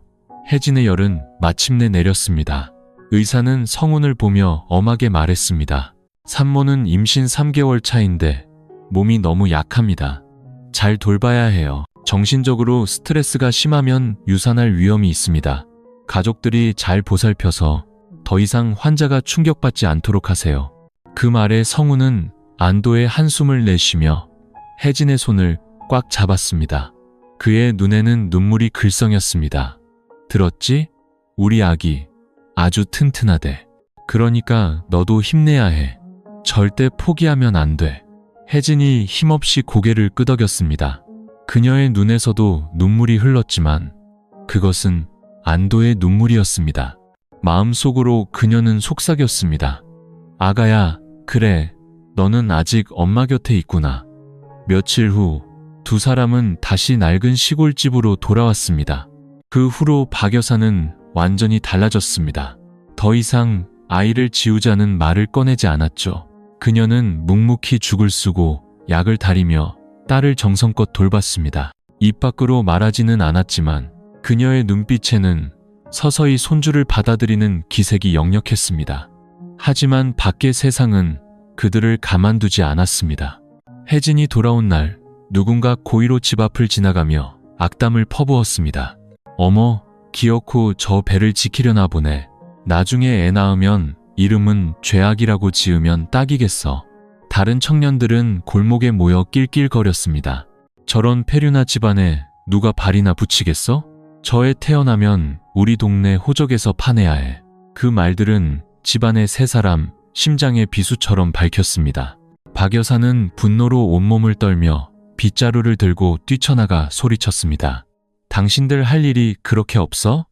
혜진의 열은 마침내 내렸습니다. 의사는 성훈을 보며 엄하게 말했습니다. 산모는 임신 3개월 차인데 몸이 너무 약합니다. 잘 돌봐야 해요. 정신적으로 스트레스가 심하면 유산할 위험이 있습니다. 가족들이 잘 보살펴서 더 이상 환자가 충격받지 않도록 하세요. 그 말에 성훈은 안도의 한숨을 내쉬며 혜진의 손을 꽉 잡았습니다. 그의 눈에는 눈물이 글썽였습니다. 들었지? 우리 아기 아주 튼튼하대. 그러니까 너도 힘내야 해. 절대 포기하면 안 돼. 혜진이 힘없이 고개를 끄덕였습니다. 그녀의 눈에서도 눈물이 흘렀지만 그것은 안도의 눈물이었습니다. 마음속으로 그녀는 속삭였습니다. 아가야, 그래, 너는 아직 엄마 곁에 있구나. 며칠 후 두 사람은 다시 낡은 시골집으로 돌아왔습니다. 그 후로 박 여사는 완전히 달라졌습니다. 더 이상 아이를 지우자는 말을 꺼내지 않았죠. 그녀는 묵묵히 죽을 쓰고 약을 다리며 딸을 정성껏 돌봤습니다. 입 밖으로 말하지는 않았지만 그녀의 눈빛에는 서서히 손주를 받아들이는 기색이 역력했습니다. 하지만 밖의 세상은 그들을 가만두지 않았습니다. 혜진이 돌아온 날 누군가 고의로 집 앞을 지나가며 악담을 퍼부었습니다. 어머, 기어코 저 배를 지키려나 보네. 나중에 애 낳으면 이름은 죄악이라고 지으면 딱이겠어. 다른 청년들은 골목에 모여 낄낄거렸습니다. 저런 페류나 집안에 누가 발이나 붙이겠어? 저애 태어나면 우리 동네 호적에서 파내야 해. 그 말들은 집안의 세 사람 심장의 비수처럼 밝혔습니다. 박 여사는 분노로 온몸을 떨며 빗자루를 들고 뛰쳐나가 소리쳤습니다. 당신들 할 일이 그렇게 없어?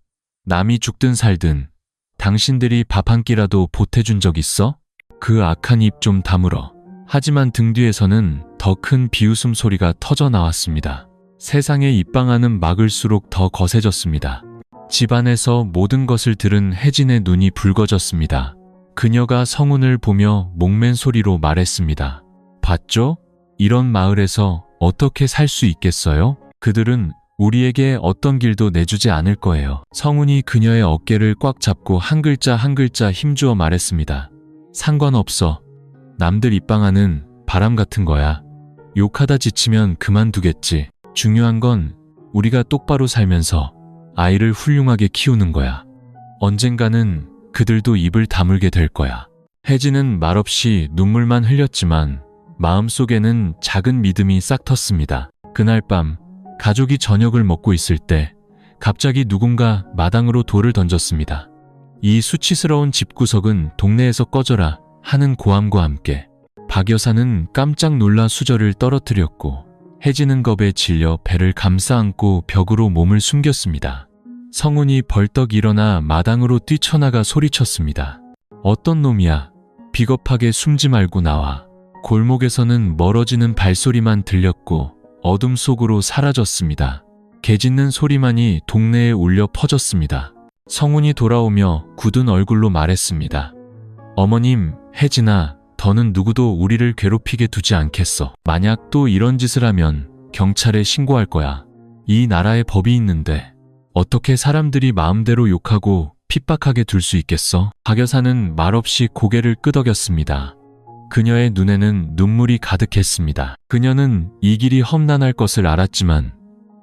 남이 죽든 살든 당신들이 밥 한 끼라도 보태준 적 있어? 그 악한 입 좀 다물어. 하지만 등 뒤에서는 더 큰 비웃음 소리가 터져 나왔습니다. 세상의 입방아는 막을수록 더 거세졌습니다. 집안에서 모든 것을 들은 혜진의 눈이 붉어졌습니다. 그녀가 성운을 보며 목맨 소리로 말했습니다. 봤죠? 이런 마을에서 어떻게 살 수 있겠어요? 그들은 우리에게 어떤 길도 내주지 않을 거예요. 성운이 그녀의 어깨를 꽉 잡고 한 글자 한 글자 힘주어 말했습니다. 상관없어. 남들 입방아는 바람 같은 거야. 욕하다 지치면 그만두겠지. 중요한 건 우리가 똑바로 살면서 아이를 훌륭하게 키우는 거야. 언젠가는 그들도 입을 다물게 될 거야. 혜진은 말없이 눈물만 흘렸지만 마음속에는 작은 믿음이 싹 텄습니다. 그날 밤 가족이 저녁을 먹고 있을 때 갑자기 누군가 마당으로 돌을 던졌습니다. 이 수치스러운 집구석은 동네에서 꺼져라 하는 고함과 함께 박 여사는 깜짝 놀라 수저를 떨어뜨렸고 혜진은 겁에 질려 배를 감싸 안고 벽으로 몸을 숨겼습니다. 성운이 벌떡 일어나 마당으로 뛰쳐나가 소리쳤습니다. 어떤 놈이야? 비겁하게 숨지 말고 나와. 골목에서는 멀어지는 발소리만 들렸고 어둠 속으로 사라졌습니다. 개 짖는 소리만이 동네에 울려 퍼졌습니다. 성운이 돌아오며 굳은 얼굴로 말했습니다. 어머님, 혜진아, 더는 누구도 우리를 괴롭히게 두지 않겠어. 만약 또 이런 짓을 하면 경찰에 신고할 거야. 이 나라에 법이 있는데 어떻게 사람들이 마음대로 욕하고 핍박하게 둘 수 있겠어? 박 여사는 말없이 고개를 끄덕였습니다. 그녀의 눈에는 눈물이 가득했습니다. 그녀는 이 길이 험난할 것을 알았지만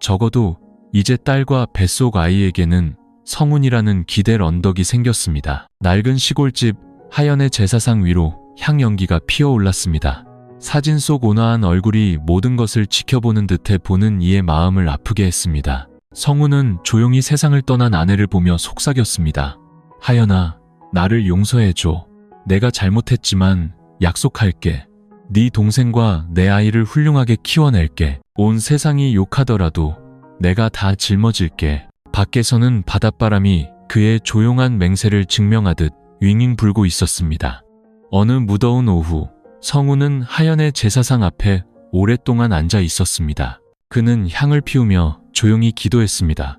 적어도 이제 딸과 뱃속 아이에게는 성운이라는 기댈 언덕이 생겼습니다. 낡은 시골집 하연의 제사상 위로 향연기가 피어올랐습니다. 사진 속 온화한 얼굴이 모든 것을 지켜보는 듯해 보는 이의 마음을 아프게 했습니다. 성운은 조용히 세상을 떠난 아내를 보며 속삭였습니다. 하연아, 나를 용서해줘. 내가 잘못했지만 약속할게. 네 동생과 내 아이를 훌륭하게 키워낼게. 온 세상이 욕하더라도 내가 다 짊어질게. 밖에서는 바닷바람이 그의 조용한 맹세를 증명하듯 윙윙 불고 있었습니다. 어느 무더운 오후, 성운은 하연의 제사상 앞에 오랫동안 앉아 있었습니다. 그는 향을 피우며 조용히 기도했습니다.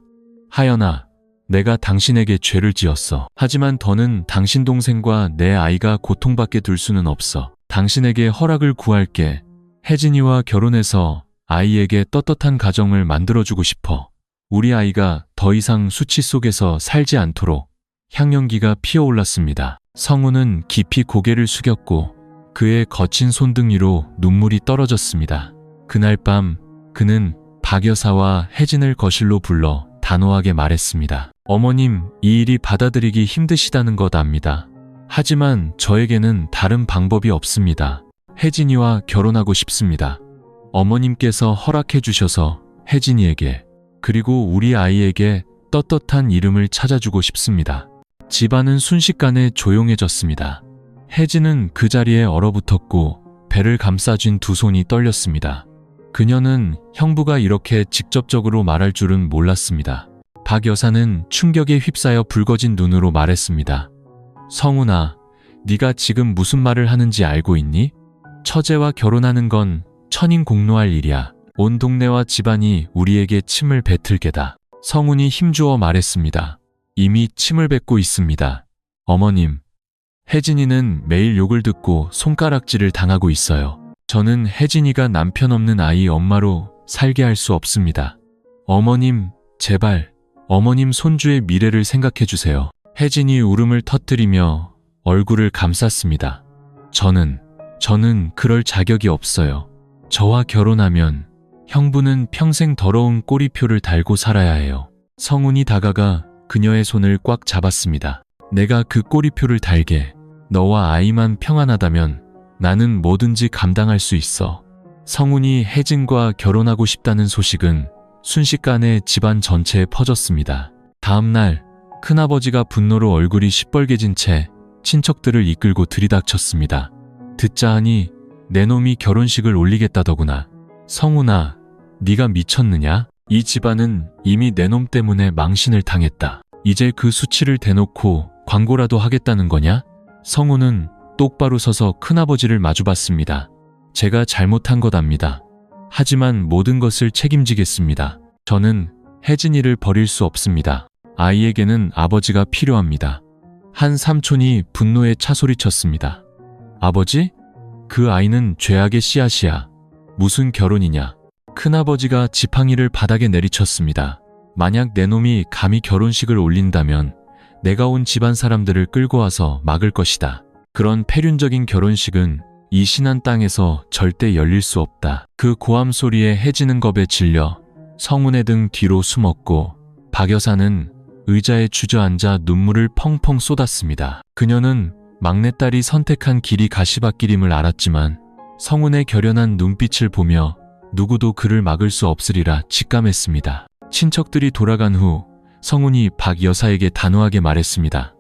하연아, 내가 당신에게 죄를 지었어. 하지만 더는 당신 동생과 내 아이가 고통받게 둘 수는 없어. 당신에게 허락을 구할게. 혜진이와 결혼해서 아이에게 떳떳한 가정을 만들어주고 싶어. 우리 아이가 더 이상 수치 속에서 살지 않도록. 향연기가 피어올랐습니다. 성운은 깊이 고개를 숙였고 그의 거친 손등 위로 눈물이 떨어졌습니다. 그날 밤 그는 박 여사와 혜진을 거실로 불러 단호하게 말했습니다. 어머님, 이 일이 받아들이기 힘드시다는 것 압니다. 하지만 저에게는 다른 방법이 없습니다. 혜진이와 결혼하고 싶습니다. 어머님께서 허락해 주셔서 혜진이에게 그리고 우리 아이에게 떳떳한 이름을 찾아주고 싶습니다. 집안은 순식간에 조용해졌습니다. 혜진은 그 자리에 얼어붙었고 배를 감싸쥔 두 손이 떨렸습니다. 그녀는 형부가 이렇게 직접적으로 말할 줄은 몰랐습니다. 박 여사는 충격에 휩싸여 붉어진 눈으로 말했습니다. 성운아, 네가 지금 무슨 말을 하는지 알고 있니? 처제와 결혼하는 건 천인공노할 일이야. 온 동네와 집안이 우리에게 침을 뱉을 게다. 성운이 힘주어 말했습니다. 이미 침을 뱉고 있습니다. 어머님, 혜진이는 매일 욕을 듣고 손가락질을 당하고 있어요. 저는 혜진이가 남편 없는 아이 엄마로 살게 할 수 없습니다. 어머님, 제발 어머님 손주의 미래를 생각해 주세요. 혜진이 울음을 터뜨리며 얼굴을 감쌌습니다. 저는 그럴 자격이 없어요. 저와 결혼하면 형부는 평생 더러운 꼬리표를 달고 살아야 해요. 성운이 다가가 그녀의 손을 꽉 잡았습니다. 내가 그 꼬리표를 달게. 너와 아이만 평안하다면 나는 뭐든지 감당할 수 있어. 성훈이 혜진과 결혼하고 싶다는 소식은 순식간에 집안 전체에 퍼졌습니다. 다음 날 큰아버지가 분노로 얼굴이 시뻘개진 채 친척들을 이끌고 들이닥쳤습니다. 듣자 하니 내 놈이 결혼식을 올리겠다더구나. 성훈아, 네가 미쳤느냐? 이 집안은 이미 내 놈 때문에 망신을 당했다. 이제 그 수치를 대놓고 광고라도 하겠다는 거냐? 성훈은 똑바로 서서 큰아버지를 마주봤습니다. 제가 잘못한 것 압니다. 하지만 모든 것을 책임지겠습니다. 저는 혜진이를 버릴 수 없습니다. 아이에게는 아버지가 필요합니다. 한 삼촌이 분노에 차소리쳤습니다. 아버지? 그 아이는 죄악의 씨앗이야. 무슨 결혼이냐? 큰아버지가 지팡이를 바닥에 내리쳤습니다. 만약 내 놈이 감히 결혼식을 올린다면 내가 온 집안 사람들을 끌고 와서 막을 것이다. 그런 폐륜적인 결혼식은 이 신안 땅에서 절대 열릴 수 없다. 그 고함 소리에 혜진은 겁에 질려 성훈의 등 뒤로 숨었고 박 여사는 의자에 주저앉아 눈물을 펑펑 쏟았습니다. 그녀는 막내딸이 선택한 길이 가시밭길임을 알았지만 성훈의 결연한 눈빛을 보며 누구도 그를 막을 수 없으리라 직감했습니다. 친척들이 돌아간 후 성훈이 박 여사에게 단호하게 말했습니다.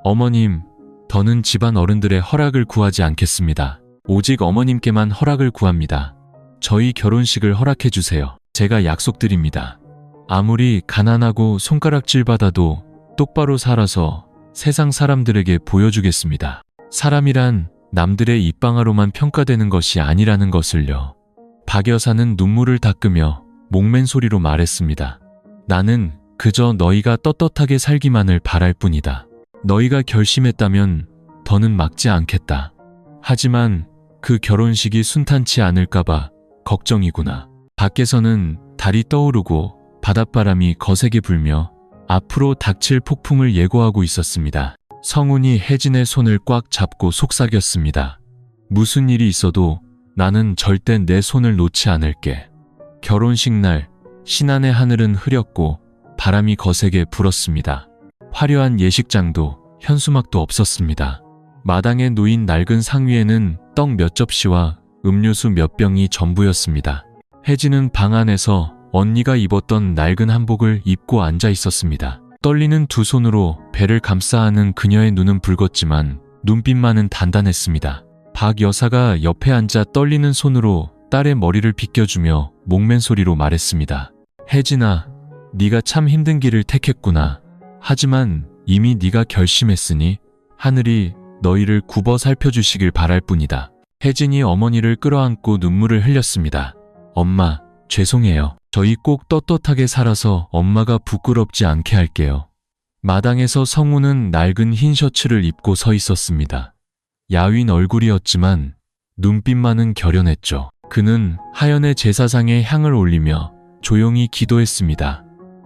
어머님, 더는 집안 어른들의 허락을 구하지 않겠습니다. 오직 어머님께만 허락을 구합니다. 저희 결혼식을 허락해 주세요. 제가 약속드립니다. 아무리 가난하고 손가락질 받아도 똑바로 살아서 세상 사람들에게 보여주겠습니다. 사람이란 남들의 입방아로만 평가되는 것이 아니라는 것을요. 박 여사는 눈물을 닦으며 목맨 소리로 말했습니다. 나는 그저 너희가 떳떳하게 살기만을 바랄 뿐이다. 너희가 결심했다면 더는 막지 않겠다. 하지만 그 결혼식이 순탄치 않을까봐 걱정이구나. 밖에서는 달이 떠오르고 바닷바람이 거세게 불며 앞으로 닥칠 폭풍을 예고하고 있었습니다. 성훈이 혜진의 손을 꽉 잡고 속삭였습니다. 무슨 일이 있어도 나는 절대 내 손을 놓지 않을게. 결혼식 날 신안의 하늘은 흐렸고 바람이 거세게 불었습니다. 화려한 예식장도 현수막도 없었습니다. 마당에 놓인 낡은 상위에는 떡 몇 접시와 음료수 몇 병이 전부였습니다. 혜진은 방 안에서 언니가 입었던 낡은 한복을 입고 앉아 있었습니다. 떨리는 두 손으로 배를 감싸 안은 그녀의 눈은 붉었지만 눈빛만은 단단했습니다. 박 여사가 옆에 앉아 떨리는 손으로 딸의 머리를 빗겨주며 목맨 소리로 말했습니다. 혜진아, 네가 참 힘든 길을 택했구나. 하지만 이미 네가 결심했으니 하늘이 너희를 굽어 살펴주시길 바랄 뿐이다. 혜진이 어머니를 끌어안고 눈물을 흘렸습니다. 엄마, 죄송해요. 저희 꼭 떳떳하게 살아서 엄마가 부끄럽지 않게 할게요. 마당에서 성훈은 낡은 흰 셔츠를 입고 서 있었습니다. 야윈 얼굴이었지만 눈빛만은 결연했죠. 그는 하연의 제사상에 향을 올리며 조용히 기도했습니다.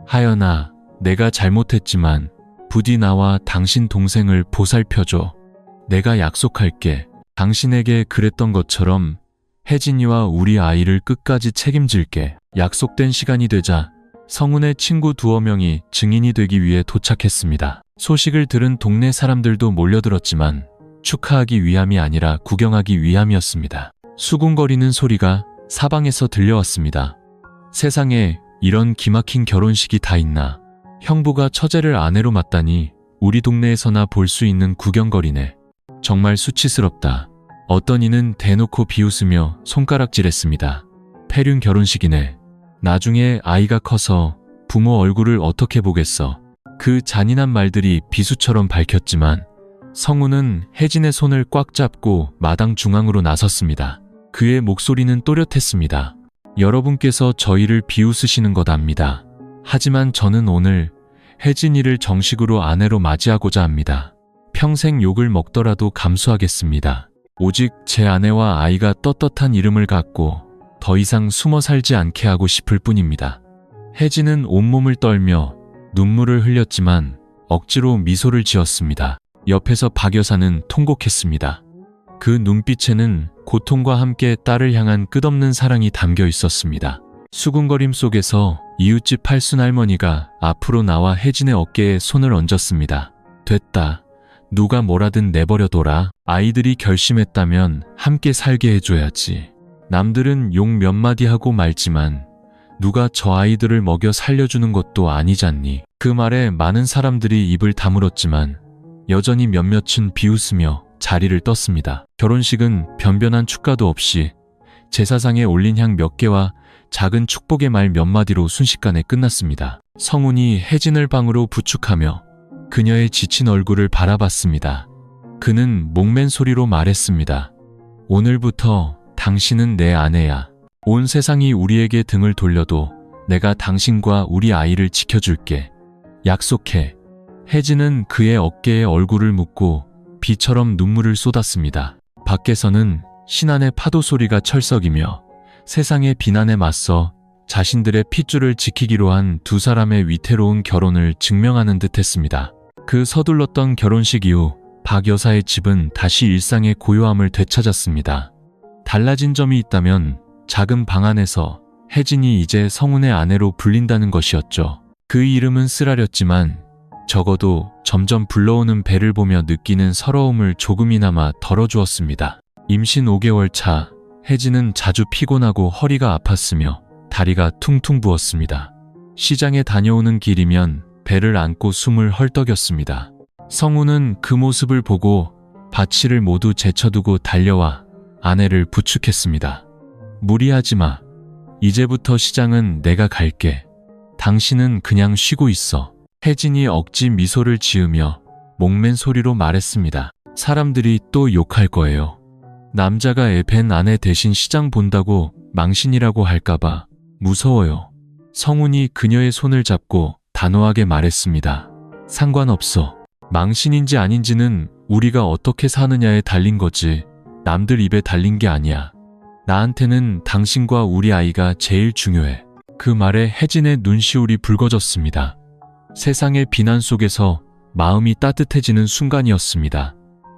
하연아, 내가 잘못했지만 부디 나와 당신 동생을 보살펴줘. 내가 약속할게. 당신에게 그랬던 것처럼 혜진이와 우리 아이를 끝까지 책임질게. 약속된 시간이 되자 성훈의 친구 두어 명이 증인이 되기 위해 도착했습니다. 소식을 들은 동네 사람들도 몰려들었지만 축하하기 위함이 아니라 구경하기 위함이었습니다. 수군거리는 소리가 사방에서 들려왔습니다. 세상에 이런 기막힌 결혼식이 다 있나. 형부가 처제를 아내로 맞다니 우리 동네에서나 볼 수 있는 구경거리네. 정말 수치스럽다. 어떤 이는 대놓고 비웃으며 손가락질했습니다. 폐륜 결혼식이네. 나중에 아이가 커서 부모 얼굴을 어떻게 보겠어. 그 잔인한 말들이 비수처럼 밝혔지만 성훈은 혜진의 손을 꽉 잡고 마당 중앙으로 나섰습니다. 그의 목소리는 또렷했습니다. 여러분께서 저희를 비웃으시는 것 압니다. 하지만 저는 오늘 혜진이를 정식으로 아내로 맞이하고자 합니다. 평생 욕을 먹더라도 감수하겠습니다. 오직 제 아내와 아이가 떳떳한 이름을 갖고 더 이상 숨어 살지 않게 하고 싶을 뿐입니다. 혜진은 온몸을 떨며 눈물을 흘렸지만 억지로 미소를 지었습니다. 옆에서 박 여사는 통곡했습니다. 그 눈빛에는 고통과 함께 딸을 향한 끝없는 사랑이 담겨 있었습니다. 수군거림 속에서 이웃집 팔순 할머니가 앞으로 나와 혜진의 어깨에 손을 얹었습니다. 됐다. 누가 뭐라든 내버려둬라. 아이들이 결심했다면 함께 살게 해줘야지. 남들은 욕 몇 마디 하고 말지만 누가 저 아이들을 먹여 살려주는 것도 아니잖니. 그 말에 많은 사람들이 입을 다물었지만 여전히 몇몇은 비웃으며 자리를 떴습니다. 결혼식은 변변한 축가도 없이 제사상에 올린 향 몇 개와 작은 축복의 말 몇 마디로 순식간에 끝났습니다. 성훈이 혜진을 방으로 부축하며 그녀의 지친 얼굴을 바라봤습니다. 그는 목맨 소리로 말했습니다. 오늘부터 당신은 내 아내야. 온 세상이 우리에게 등을 돌려도 내가 당신과 우리 아이를 지켜줄게. 약속해. 혜진은 그의 어깨에 얼굴을 묻고 비처럼 눈물을 쏟았습니다. 밖에서는 신안의 파도 소리가 철썩이며 세상의 비난에 맞서 자신들의 핏줄을 지키기로 한 두 사람의 위태로운 결혼을 증명하는 듯했습니다. 그 서둘렀던 결혼식 이후 박 여사의 집은 다시 일상의 고요함을 되찾았습니다. 달라진 점이 있다면 작은 방 안에서 혜진이 이제 성훈의 아내로 불린다는 것이었죠. 그 이름은 쓰라렸지만 적어도 점점 불러오는 배를 보며 느끼는 서러움을 조금이나마 덜어주었습니다. 임신 5개월 차 혜진은 자주 피곤하고 허리가 아팠으며 다리가 퉁퉁 부었습니다. 시장에 다녀오는 길이면 배를 안고 숨을 헐떡였습니다. 성훈은 그 모습을 보고 바치를 모두 제쳐두고 달려와 아내를 부축했습니다. 무리하지 마. 이제부터 시장은 내가 갈게. 당신은 그냥 쉬고 있어. 혜진이 억지 미소를 지으며 목맨 소리로 말했습니다. 사람들이 또 욕할 거예요. 남자가 애 뺀 아내 대신 시장 본다고 망신이라고 할까봐 무서워요. 성훈이 그녀의 손을 잡고 단호하게 말했습니다. 상관없어. 망신인지 아닌지는 우리가 어떻게 사느냐에 달린 거지 남들 입에 달린 게 아니야. 나한테는 당신과 우리 아이가 제일 중요해. 그 말에 혜진의 눈시울이 붉어졌습니다. 세상의 비난 속에서 마음이 따뜻해지는 순간이었습니다.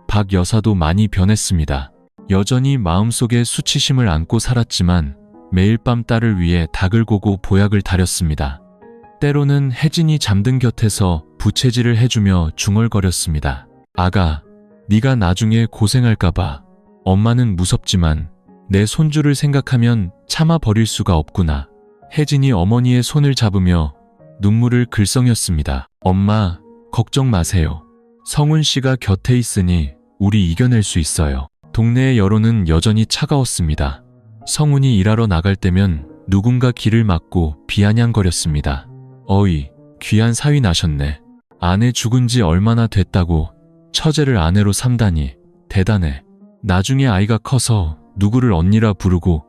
박 여사도 많이 변했습니다. 여전히 마음속에 수치심을 안고 살았지만 매일 밤 딸을 위해 닭을 고고 보약을 다렸습니다. 때로는 혜진이 잠든 곁에서 부채질을 해주며 중얼거렸습니다. 아가, 네가 나중에 고생할까봐. 엄마는 무섭지만 내 손주를 생각하면 참아 버릴 수가 없구나. 혜진이 어머니의 손을 잡으며 눈물을 글썽였습니다. 엄마, 걱정 마세요. 성훈 씨가 곁에 있으니 우리 이겨낼 수 있어요. 동네의 여론은 여전히 차가웠습니다. 성훈이 일하러 나갈 때면 누군가 길을 막고 비아냥거렸습니다. 어이, 귀한 사위 나셨네. 아내 죽은 지 얼마나 됐다고 처제를 아내로 삼다니 대단해. 나중에 아이가 커서 누구를 언니라 부르고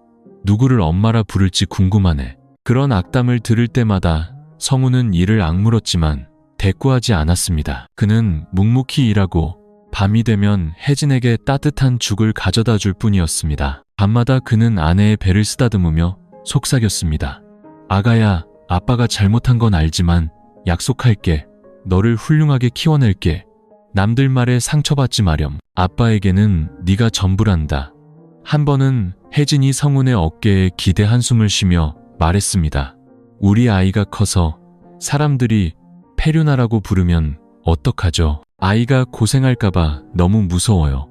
누구를 엄마라 부를지 궁금하네. 그런 악담을 들을 때마다 성훈은 이를 악물었지만 대꾸하지 않았습니다. 그는 묵묵히 일하고 밤이 되면 혜진에게 따뜻한 죽을 가져다 줄 뿐이었습니다. 밤마다 그는 아내의 배를 쓰다듬으며 속삭였습니다. 아가야, 아빠가 잘못한 건 알지만 약속할게. 너를 훌륭하게 키워낼게. 남들 말에 상처받지 마렴. 아빠에게는 네가 전부란다. 한 번은 혜진이 성훈의 어깨에 기대 한숨을 쉬며 말했습니다. 우리 아이가 커서 사람들이 페류나라고 부르면 어떡하죠? 아이가 고생할까봐 너무 무서워요.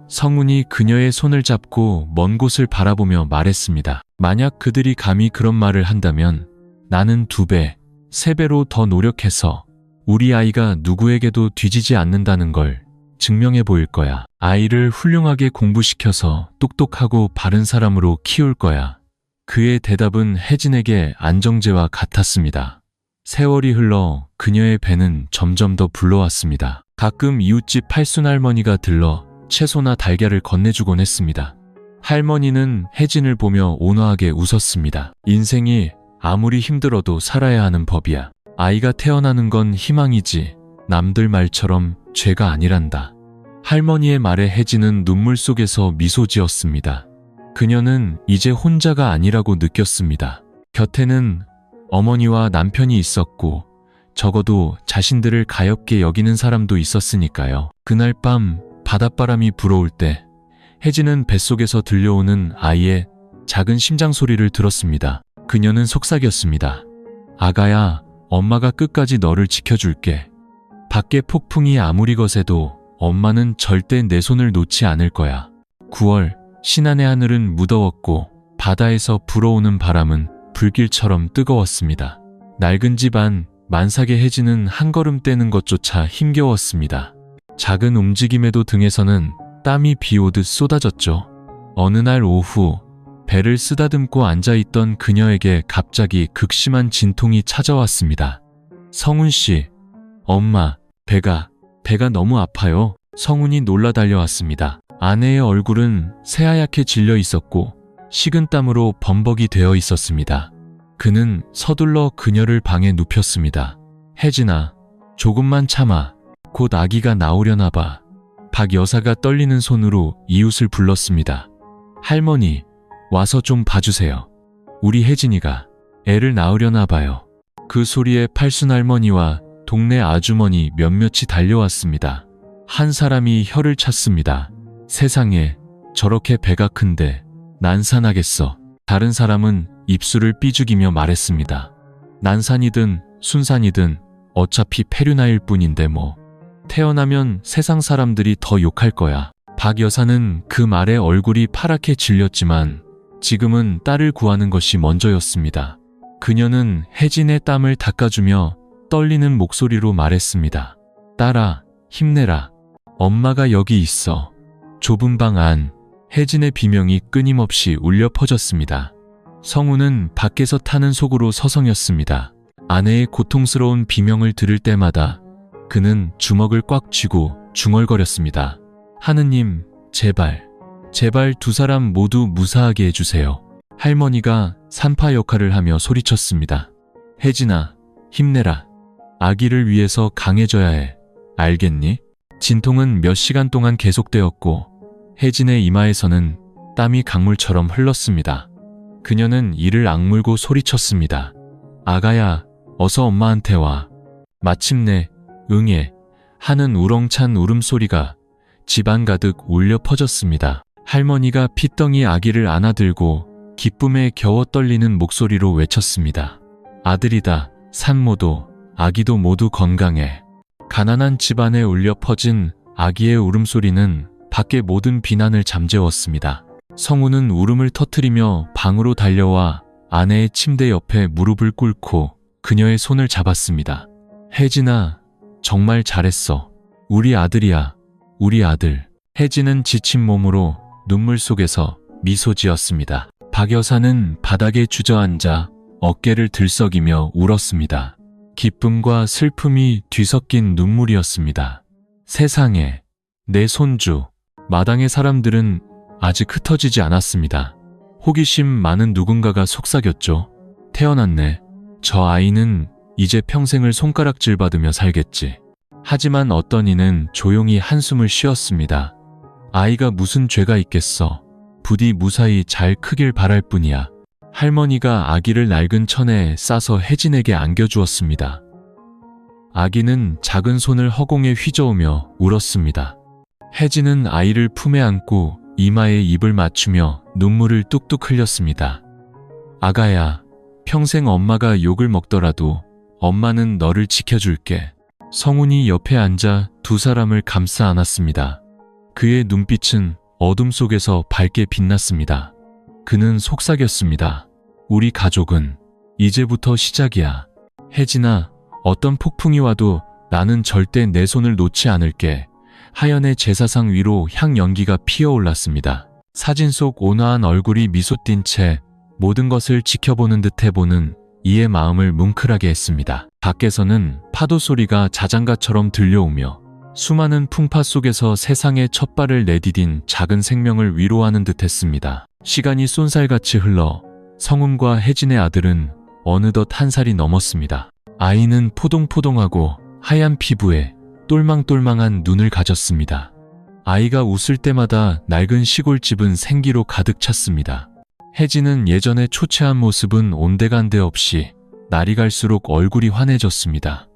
성훈이 그녀의 손을 잡고 먼 곳을 바라보며 말했습니다. 만약 그들이 감히 그런 말을 한다면 나는 2배, 3배로 더 노력해서 우리 아이가 누구에게도 뒤지지 않는다는 걸 증명해 보일 거야. 아이를 훌륭하게 공부시켜서 똑똑하고 바른 사람으로 키울 거야. 그의 대답은 혜진에게 안정제와 같았습니다. 세월이 흘러 그녀의 배는 점점 더 불러왔습니다. 가끔 이웃집 팔순할머니가 들러 채소나 달걀을 건네주곤 했습니다. 할머니는 혜진을 보며 온화하게 웃었습니다. 인생이 아무리 힘들어도 살아야 하는 법이야. 아이가 태어나는 건 희망이지 남들 말처럼 죄가 아니란다. 할머니의 말에 혜진은 눈물 속에서 미소 지었습니다. 그녀는 이제 혼자가 아니라고 느꼈습니다. 곁에는 어머니와 남편이 있었고 적어도 자신들을 가엾게 여기는 사람도 있었으니까요. 그날 밤 바닷바람이 불어올 때 혜진은 뱃속에서 들려오는 아이의 작은 심장 소리를 들었습니다. 그녀는 속삭였습니다. 아가야, 엄마가 끝까지 너를 지켜줄게. 밖에 폭풍이 아무리 거세도 엄마는 절대 내 손을 놓지 않을 거야. 9월, 신안의 하늘은 무더웠고 바다에서 불어오는 바람은 불길처럼 뜨거웠습니다. 낡은 집 안 만삭의 해지는 한 걸음 떼는 것조차 힘겨웠습니다. 작은 움직임에도 등에서는 땀이 비오듯 쏟아졌죠. 어느 날 오후, 배를 쓰다듬고 앉아있던 그녀에게 갑자기 극심한 진통이 찾아왔습니다. 성훈 씨, 엄마, 배가 너무 아파요. 성훈이 놀라 달려왔습니다. 아내의 얼굴은 새하얗게 질려 있었고 식은땀으로 범벅이 되어 있었습니다. 그는 서둘러 그녀를 방에 눕혔습니다. 혜진아, 조금만 참아. 곧 아기가 나오려나 봐. 박 여사가 떨리는 손으로 이웃을 불렀습니다. 할머니, 와서 좀 봐주세요. 우리 혜진이가 애를 낳으려나 봐요. 그 소리에 팔순 할머니와 동네 아주머니 몇몇이 달려왔습니다. 한 사람이 혀를 찼습니다. 세상에, 저렇게 배가 큰데 난산하겠어. 다른 사람은 입술을 삐죽이며 말했습니다. 난산이든 순산이든 어차피 폐륜아일 뿐인데 뭐. 태어나면 세상 사람들이 더 욕할 거야. 박 여사는 그 말에 얼굴이 파랗게 질렸지만 지금은 딸을 구하는 것이 먼저였습니다. 그녀는 혜진의 땀을 닦아주며 떨리는 목소리로 말했습니다. 딸아, 힘내라. 엄마가 여기 있어. 좁은 방 안, 혜진의 비명이 끊임없이 울려 퍼졌습니다. 성우는 밖에서 타는 속으로 서성였습니다. 아내의 고통스러운 비명을 들을 때마다 그는 주먹을 꽉 쥐고 중얼거렸습니다. 하느님, 제발 두 사람 모두 무사하게 해주세요. 할머니가 산파 역할을 하며 소리쳤습니다. 혜진아, 힘내라. 아기를 위해서 강해져야 해. 알겠니? 진통은 몇 시간 동안 계속되었고 혜진의 이마에서는 땀이 강물처럼 흘렀습니다. 그녀는 이를 악물고 소리쳤습니다. 아가야, 어서 엄마한테 와. 마침내 응애 하는 우렁찬 울음소리가 집안 가득 울려 퍼졌습니다. 할머니가 핏덩이 아기를 안아들고 기쁨에 겨워 떨리는 목소리로 외쳤습니다. 아들이다. 산모도 아기도 모두 건강해. 가난한 집안에 울려 퍼진 아기의 울음소리는 밖의 모든 비난을 잠재웠습니다. 성우는 울음을 터뜨리며 방으로 달려와 아내의 침대 옆에 무릎을 꿇고 그녀의 손을 잡았습니다. 혜진아, 정말 잘했어. 우리 아들이야. 우리 아들. 혜진은 지친 몸으로 눈물 속에서 미소 지었습니다. 박 여사는 바닥에 주저앉아 어깨를 들썩이며 울었습니다. 기쁨과 슬픔이 뒤섞인 눈물이었습니다. 세상에, 내 손주. 마당의 사람들은 아직 흩어지지 않았습니다. 호기심 많은 누군가가 속삭였죠. 태어났네. 저 아이는 이제 평생을 손가락질 받으며 살겠지. 하지만 어떤 이는 조용히 한숨을 쉬었습니다. 아이가 무슨 죄가 있겠어. 부디 무사히 잘 크길 바랄 뿐이야. 할머니가 아기를 낡은 천에 싸서 혜진에게 안겨주었습니다. 아기는 작은 손을 허공에 휘저으며 울었습니다. 혜진은 아이를 품에 안고 이마에 입을 맞추며 눈물을 뚝뚝 흘렸습니다. 아가야, 평생 엄마가 욕을 먹더라도 엄마는 너를 지켜줄게. 성훈이 옆에 앉아 두 사람을 감싸 안았습니다. 그의 눈빛은 어둠 속에서 밝게 빛났습니다. 그는 속삭였습니다. 우리 가족은 이제부터 시작이야. 혜진아, 어떤 폭풍이 와도 나는 절대 내 손을 놓지 않을게. 하연의 제사상 위로 향 연기가 피어올랐습니다. 사진 속 온화한 얼굴이 미소 띈 채 모든 것을 지켜보는 듯해 보는 이의 마음을 뭉클하게 했습니다. 밖에서는 파도 소리가 자장가처럼 들려오며 수많은 풍파 속에서 세상의 첫 발을 내디딘 작은 생명을 위로하는 듯 했습니다. 시간이 쏜살같이 흘러 성훈과 혜진의 아들은 어느덧 1살이 넘었습니다. 아이는 포동포동하고 하얀 피부에 똘망똘망한 눈을 가졌습니다. 아이가 웃을 때마다 낡은 시골집은 생기로 가득 찼습니다. 혜진은 예전의 초췌한 모습은 온데간데 없이 날이 갈수록 얼굴이 환해졌습니다.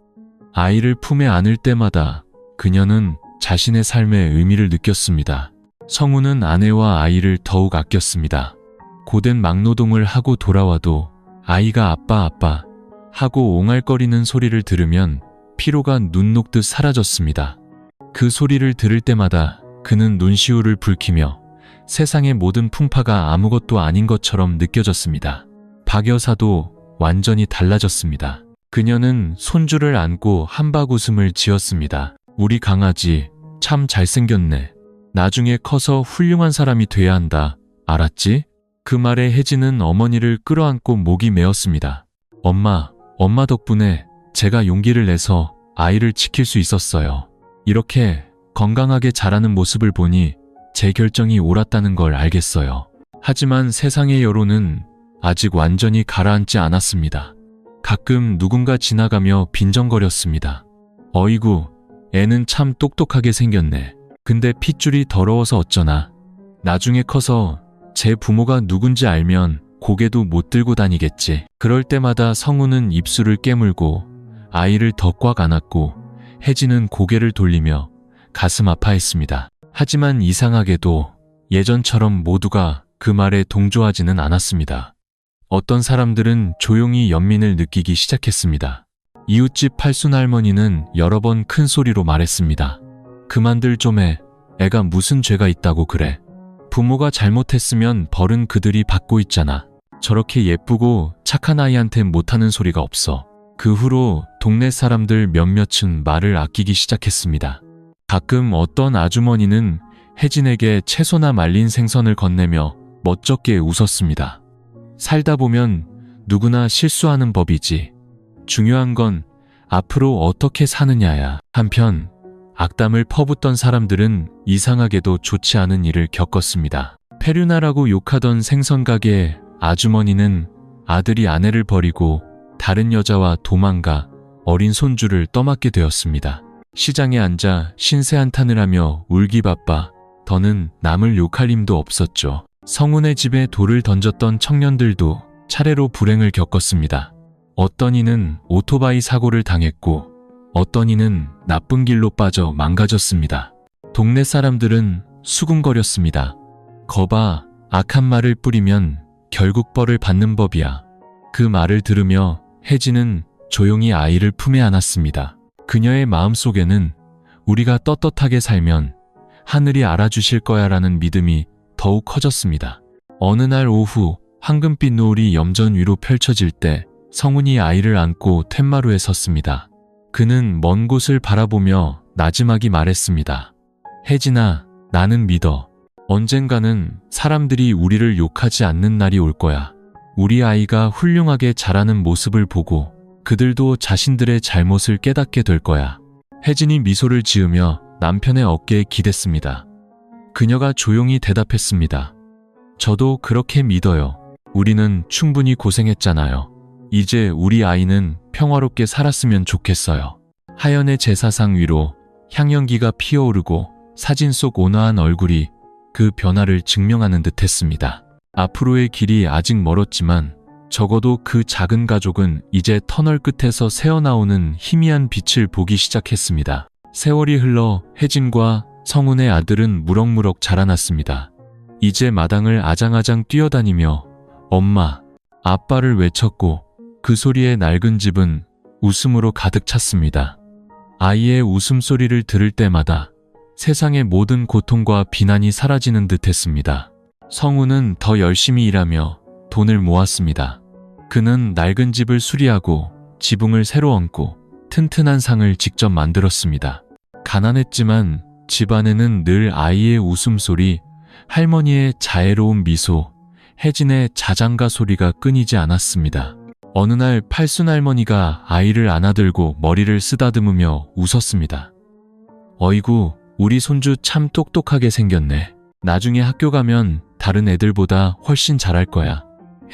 아이를 품에 안을 때마다 그녀는 자신의 삶의 의미를 느꼈습니다. 성우는 아내와 아이를 더욱 아꼈습니다. 고된 막노동을 하고 돌아와도 아이가 아빠 하고 옹알거리는 소리를 들으면 피로가 눈 녹듯 사라졌습니다. 그 소리를 들을 때마다 그는 눈시울을 붉히며 세상의 모든 풍파가 아무것도 아닌 것처럼 느껴졌습니다. 박 여사도 완전히 달라졌습니다. 그녀는 손주를 안고 한박 웃음을 지었습니다. 우리 강아지 참 잘생겼네. 나중에 커서 훌륭한 사람이 돼야 한다. 알았지? 그 말에 혜진은 어머니를 끌어안고 목이 메었습니다. 엄마 덕분에 제가 용기를 내서 아이를 지킬 수 있었어요. 이렇게 건강하게 자라는 모습을 보니 제 결정이 옳았다는 걸 알겠어요. 하지만 세상의 여론은 아직 완전히 가라앉지 않았습니다. 가끔 누군가 지나가며 빈정거렸습니다. 어이구, 애는 참 똑똑하게 생겼네. 근데 핏줄이 더러워서 어쩌나. 나중에 커서 제 부모가 누군지 알면 고개도 못 들고 다니겠지. 그럴 때마다 성우는 입술을 깨물고 아이를 더 꽉 안았고 혜진은 고개를 돌리며 가슴 아파했습니다. 하지만 이상하게도 예전처럼 모두가 그 말에 동조하지는 않았습니다. 어떤 사람들은 조용히 연민을 느끼기 시작했습니다. 이웃집 팔순 할머니는 여러 번 큰 소리로 말했습니다. 그만들 좀 해. 애가 무슨 죄가 있다고 그래. 부모가 잘못했으면 벌은 그들이 받고 있잖아. 저렇게 예쁘고 착한 아이한테 못하는 소리가 없어. 그 후로 동네 사람들 몇몇은 말을 아끼기 시작했습니다. 가끔 어떤 아주머니는 혜진에게 채소나 말린 생선을 건네며 멋쩍게 웃었습니다. 살다 보면 누구나 실수하는 법이지. 중요한 건 앞으로 어떻게 사느냐야. 한편 악담을 퍼붓던 사람들은 이상하게도 좋지 않은 일을 겪었습니다. 페류나라고 욕하던 생선 가게의 아주머니는 아들이 아내를 버리고 다른 여자와 도망가 어린 손주를 떠맡게 되었습니다. 시장에 앉아 신세한탄을 하며 울기 바빠 더는 남을 욕할 힘도 없었죠. 성운의 집에 돌을 던졌던 청년들도 차례로 불행을 겪었습니다. 어떤 이는 오토바이 사고를 당했고 어떤 이는 나쁜 길로 빠져 망가졌습니다. 동네 사람들은 수군거렸습니다. 거봐, 악한 말을 뿌리면 결국 벌을 받는 법이야. 그 말을 들으며 혜진은 조용히 아이를 품에 안았습니다. 그녀의 마음속에는 우리가 떳떳하게 살면 하늘이 알아주실 거야라는 믿음이 더욱 커졌습니다. 어느 날 오후 황금빛 노을이 염전 위로 펼쳐질 때 성운이 아이를 안고 툇마루에 섰습니다. 그는 먼 곳을 바라보며 나지막이 말했습니다. 혜진아, 나는 믿어. 언젠가는 사람들이 우리를 욕하지 않는 날이 올 거야. 우리 아이가 훌륭하게 자라는 모습을 보고 그들도 자신들의 잘못을 깨닫게 될 거야. 혜진이 미소를 지으며 남편의 어깨에 기댔습니다. 그녀가 조용히 대답했습니다. 저도 그렇게 믿어요. 우리는 충분히 고생했잖아요. 이제 우리 아이는 평화롭게 살았으면 좋겠어요. 하연의 제사상 위로 향연기가 피어오르고 사진 속 온화한 얼굴이 그 변화를 증명하는 듯 했습니다. 앞으로의 길이 아직 멀었지만 적어도 그 작은 가족은 이제 터널 끝에서 새어나오는 희미한 빛을 보기 시작했습니다. 세월이 흘러 혜진과 성운의 아들은 무럭무럭 자라났습니다. 이제 마당을 아장아장 뛰어다니며 엄마, 아빠를 외쳤고 그 소리에 낡은 집은 웃음으로 가득 찼습니다. 아이의 웃음소리를 들을 때마다 세상의 모든 고통과 비난이 사라지는 듯 했습니다. 성우는 더 열심히 일하며 돈을 모았습니다. 그는 낡은 집을 수리하고 지붕을 새로 얹고 튼튼한 상을 직접 만들었습니다. 가난했지만 집안에는 늘 아이의 웃음소리, 할머니의 자애로운 미소, 혜진의 자장가 소리가 끊이지 않았습니다. 어느 날 팔순 할머니가 아이를 안아들고 머리를 쓰다듬으며 웃었습니다. 어이구, 우리 손주 참 똑똑하게 생겼네. 나중에 학교 가면 다른 애들보다 훨씬 잘할 거야.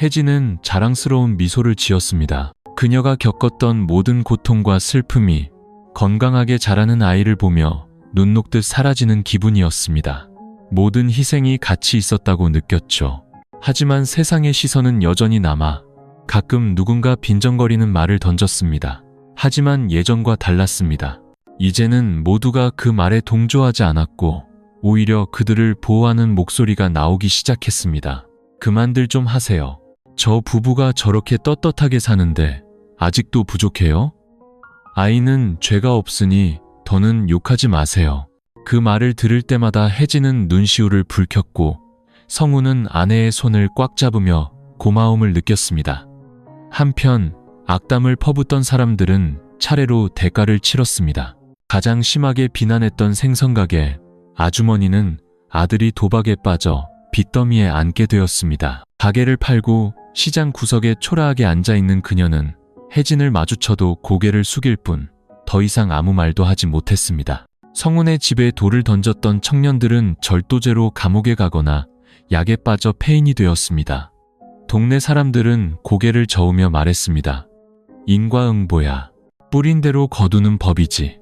혜진은 자랑스러운 미소를 지었습니다. 그녀가 겪었던 모든 고통과 슬픔이 건강하게 자라는 아이를 보며 눈 녹듯 사라지는 기분이었습니다. 모든 희생이 가치 있었다고 느꼈죠. 하지만 세상의 시선은 여전히 남아 가끔 누군가 빈정거리는 말을 던졌습니다. 하지만 예전과 달랐습니다. 이제는 모두가 그 말에 동조하지 않았고 오히려 그들을 보호하는 목소리가 나오기 시작했습니다. 그만들 좀 하세요. 저 부부가 저렇게 떳떳하게 사는데 아직도 부족해요? 아이는 죄가 없으니 더는 욕하지 마세요. 그 말을 들을 때마다 혜진은 눈시울을 붉혔고 성우는 아내의 손을 꽉 잡으며 고마움을 느꼈습니다. 한편 악담을 퍼붓던 사람들은 차례로 대가를 치렀습니다. 가장 심하게 비난했던 생선가게 아주머니는 아들이 도박에 빠져 빚더미에 앉게 되었습니다. 가게를 팔고 시장 구석에 초라하게 앉아있는 그녀는 혜진을 마주쳐도 고개를 숙일 뿐 더 이상 아무 말도 하지 못했습니다. 성운의 집에 돌을 던졌던 청년들은 절도죄로 감옥에 가거나 약에 빠져 폐인이 되었습니다. 동네 사람들은 고개를 저으며 말했습니다. 인과응보야. 뿌린 대로 거두는 법이지.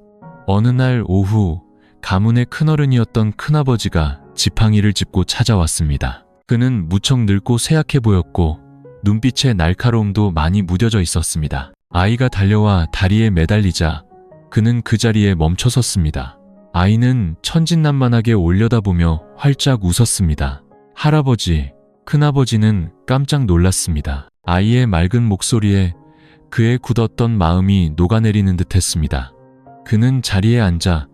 어느 날 오후 가문의 큰어른이었던 큰아버지가 지팡이를 짚고 찾아왔습니다. 그는 무척 늙고 쇠약해 보였고 눈빛에 날카로움도 많이 무뎌져 있었습니다. 아이가 달려와 다리에 매달리자 그는 그 자리에 멈춰섰습니다. 아이는 천진난만하게 올려다보며 활짝 웃었습니다. 할아버지, 큰아버지는 깜짝 놀랐습니다. 아이의 맑은 목소리에 그의 굳었던 마음이 녹아내리는 듯했습니다. 그는 자리에 앉아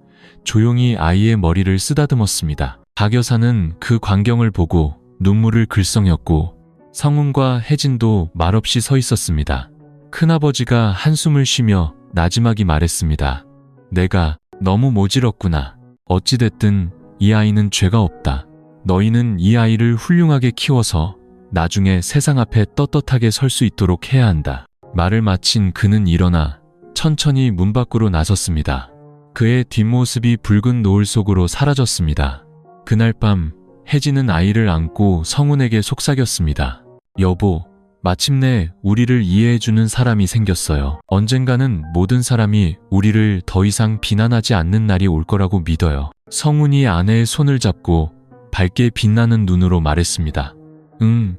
조용히 아이의 머리를 쓰다듬었습니다. 박 여사는 그 광경을 보고 눈물을 글썽였고 성운과 혜진도 말없이 서 있었습니다. 큰아버지가 한숨을 쉬며 나지막이 말했습니다. 내가 너무 모질었구나. 어찌됐든 이 아이는 죄가 없다. 너희는 이 아이를 훌륭하게 키워서 나중에 세상 앞에 떳떳하게 설 수 있도록 해야 한다. 말을 마친 그는 일어나 천천히 문 밖으로 나섰습니다. 그의 뒷모습이 붉은 노을 속으로 사라졌습니다. 그날 밤 혜진은 아이를 안고 성운에게 속삭였습니다. 여보, 마침내 우리를 이해해주는 사람이 생겼어요. 언젠가는 모든 사람이 우리를 더 이상 비난하지 않는 날이 올 거라고 믿어요. 성운이 아내의 손을 잡고 밝게 빛나는 눈으로 말했습니다. 응,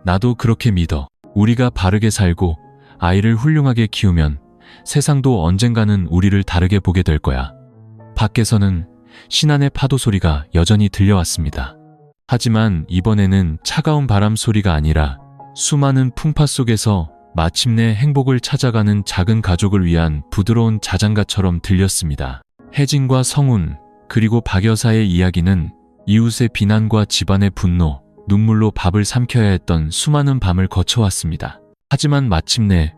나도 그렇게 믿어. 우리가 바르게 살고 아이를 훌륭하게 키우면 세상도 언젠가는 우리를 다르게 보게 될 거야. 밖에서는 신안의 파도 소리가 여전히 들려왔습니다. 하지만 이번에는 차가운 바람 소리가 아니라 수많은 풍파 속에서 마침내 행복을 찾아가는 작은 가족을 위한 부드러운 자장가처럼 들렸습니다. 혜진과 성운 그리고 박 여사의 이야기는 이웃의 비난과 집안의 분노, 눈물로 밥을 삼켜야 했던 수많은 밤을 거쳐왔습니다. 하지만 마침내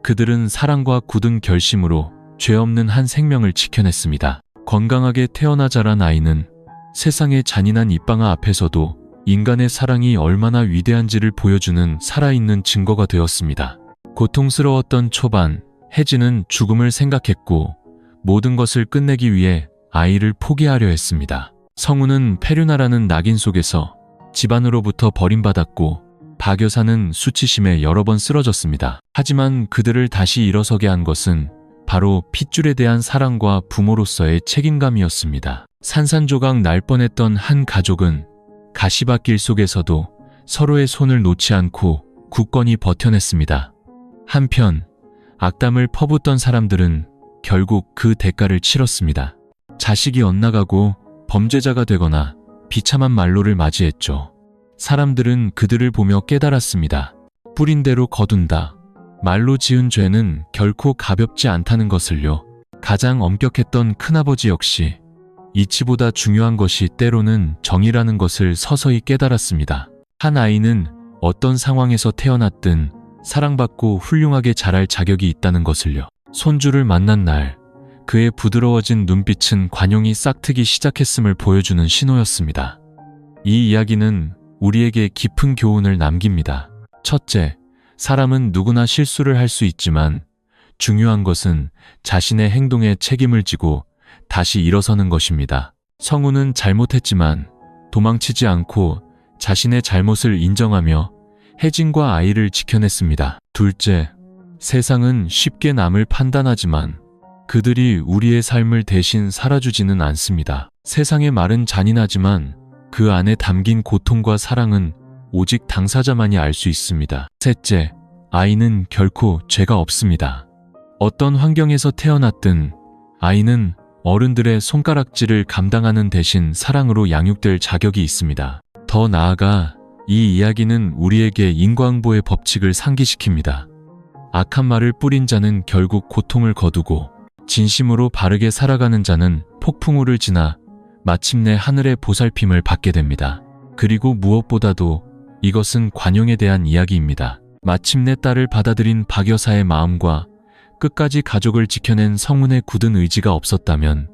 그들은 사랑과 굳은 결심으로 죄 없는 한 생명을 지켜냈습니다. 건강하게 태어나 자란 아이는 세상의 잔인한 입방아 앞에서도 인간의 사랑이 얼마나 위대한지를 보여주는 살아있는 증거가 되었습니다. 고통스러웠던 초반, 혜진은 죽음을 생각했고 모든 것을 끝내기 위해 아이를 포기하려 했습니다. 성운은 페류나라는 낙인 속에서 집안으로부터 버림받았고 박 여사는 수치심에 여러 번 쓰러졌습니다. 하지만 그들을 다시 일어서게 한 것은 바로 핏줄에 대한 사랑과 부모로서의 책임감이었습니다. 산산조각 날 뻔했던 한 가족은 가시밭길 속에서도 서로의 손을 놓지 않고 굳건히 버텨냈습니다. 한편 악담을 퍼붓던 사람들은 결국 그 대가를 치렀습니다. 자식이 엇나가고 범죄자가 되거나 비참한 말로를 맞이했죠. 사람들은 그들을 보며 깨달았습니다. 뿌린 대로 거둔다. 말로 지은 죄는 결코 가볍지 않다는 것을요. 가장 엄격했던 큰아버지 역시 이치보다 중요한 것이 때로는 정의라는 것을 서서히 깨달았습니다. 한 아이는 어떤 상황에서 태어났든 사랑받고 훌륭하게 자랄 자격이 있다는 것을요. 손주를 만난 날, 그의 부드러워진 눈빛은 관용이 싹트기 시작했음을 보여주는 신호였습니다. 이 이야기는 우리에게 깊은 교훈을 남깁니다. 첫째, 사람은 누구나 실수를 할 수 있지만 중요한 것은 자신의 행동에 책임을 지고 다시 일어서는 것입니다. 성운은 잘못했지만 도망치지 않고 자신의 잘못을 인정하며 혜진과 아이를 지켜냈습니다. 둘째, 세상은 쉽게 남을 판단하지만 그들이 우리의 삶을 대신 살아주지는 않습니다. 세상의 말은 잔인하지만 그 안에 담긴 고통과 사랑은 오직 당사자만이 알 수 있습니다. 셋째, 아이는 결코 죄가 없습니다. 어떤 환경에서 태어났든 아이는 어른들의 손가락질을 감당하는 대신 사랑으로 양육될 자격이 있습니다. 더 나아가 이 이야기는 우리에게 인과응보의 법칙을 상기시킵니다. 악한 말을 뿌린 자는 결국 고통을 거두고 진심으로 바르게 살아가는 자는 폭풍우를 지나 마침내 하늘의 보살핌을 받게 됩니다. 그리고 무엇보다도 이것은 관용에 대한 이야기입니다. 마침내 딸을 받아들인 박 여사의 마음과 끝까지 가족을 지켜낸 성운의 굳은 의지가 없었다면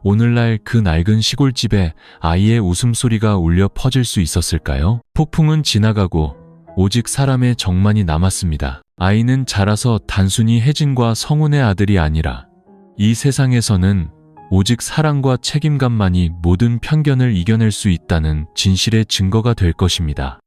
오늘날 그 낡은 시골집에 아이의 웃음소리가 울려 퍼질 수 있었을까요? 폭풍은 지나가고 오직 사람의 정만이 남았습니다. 아이는 자라서 단순히 혜진과 성운의 아들이 아니라 이 세상에서는 오직 사랑과 책임감만이 모든 편견을 이겨낼 수 있다는 진실의 증거가 될 것입니다.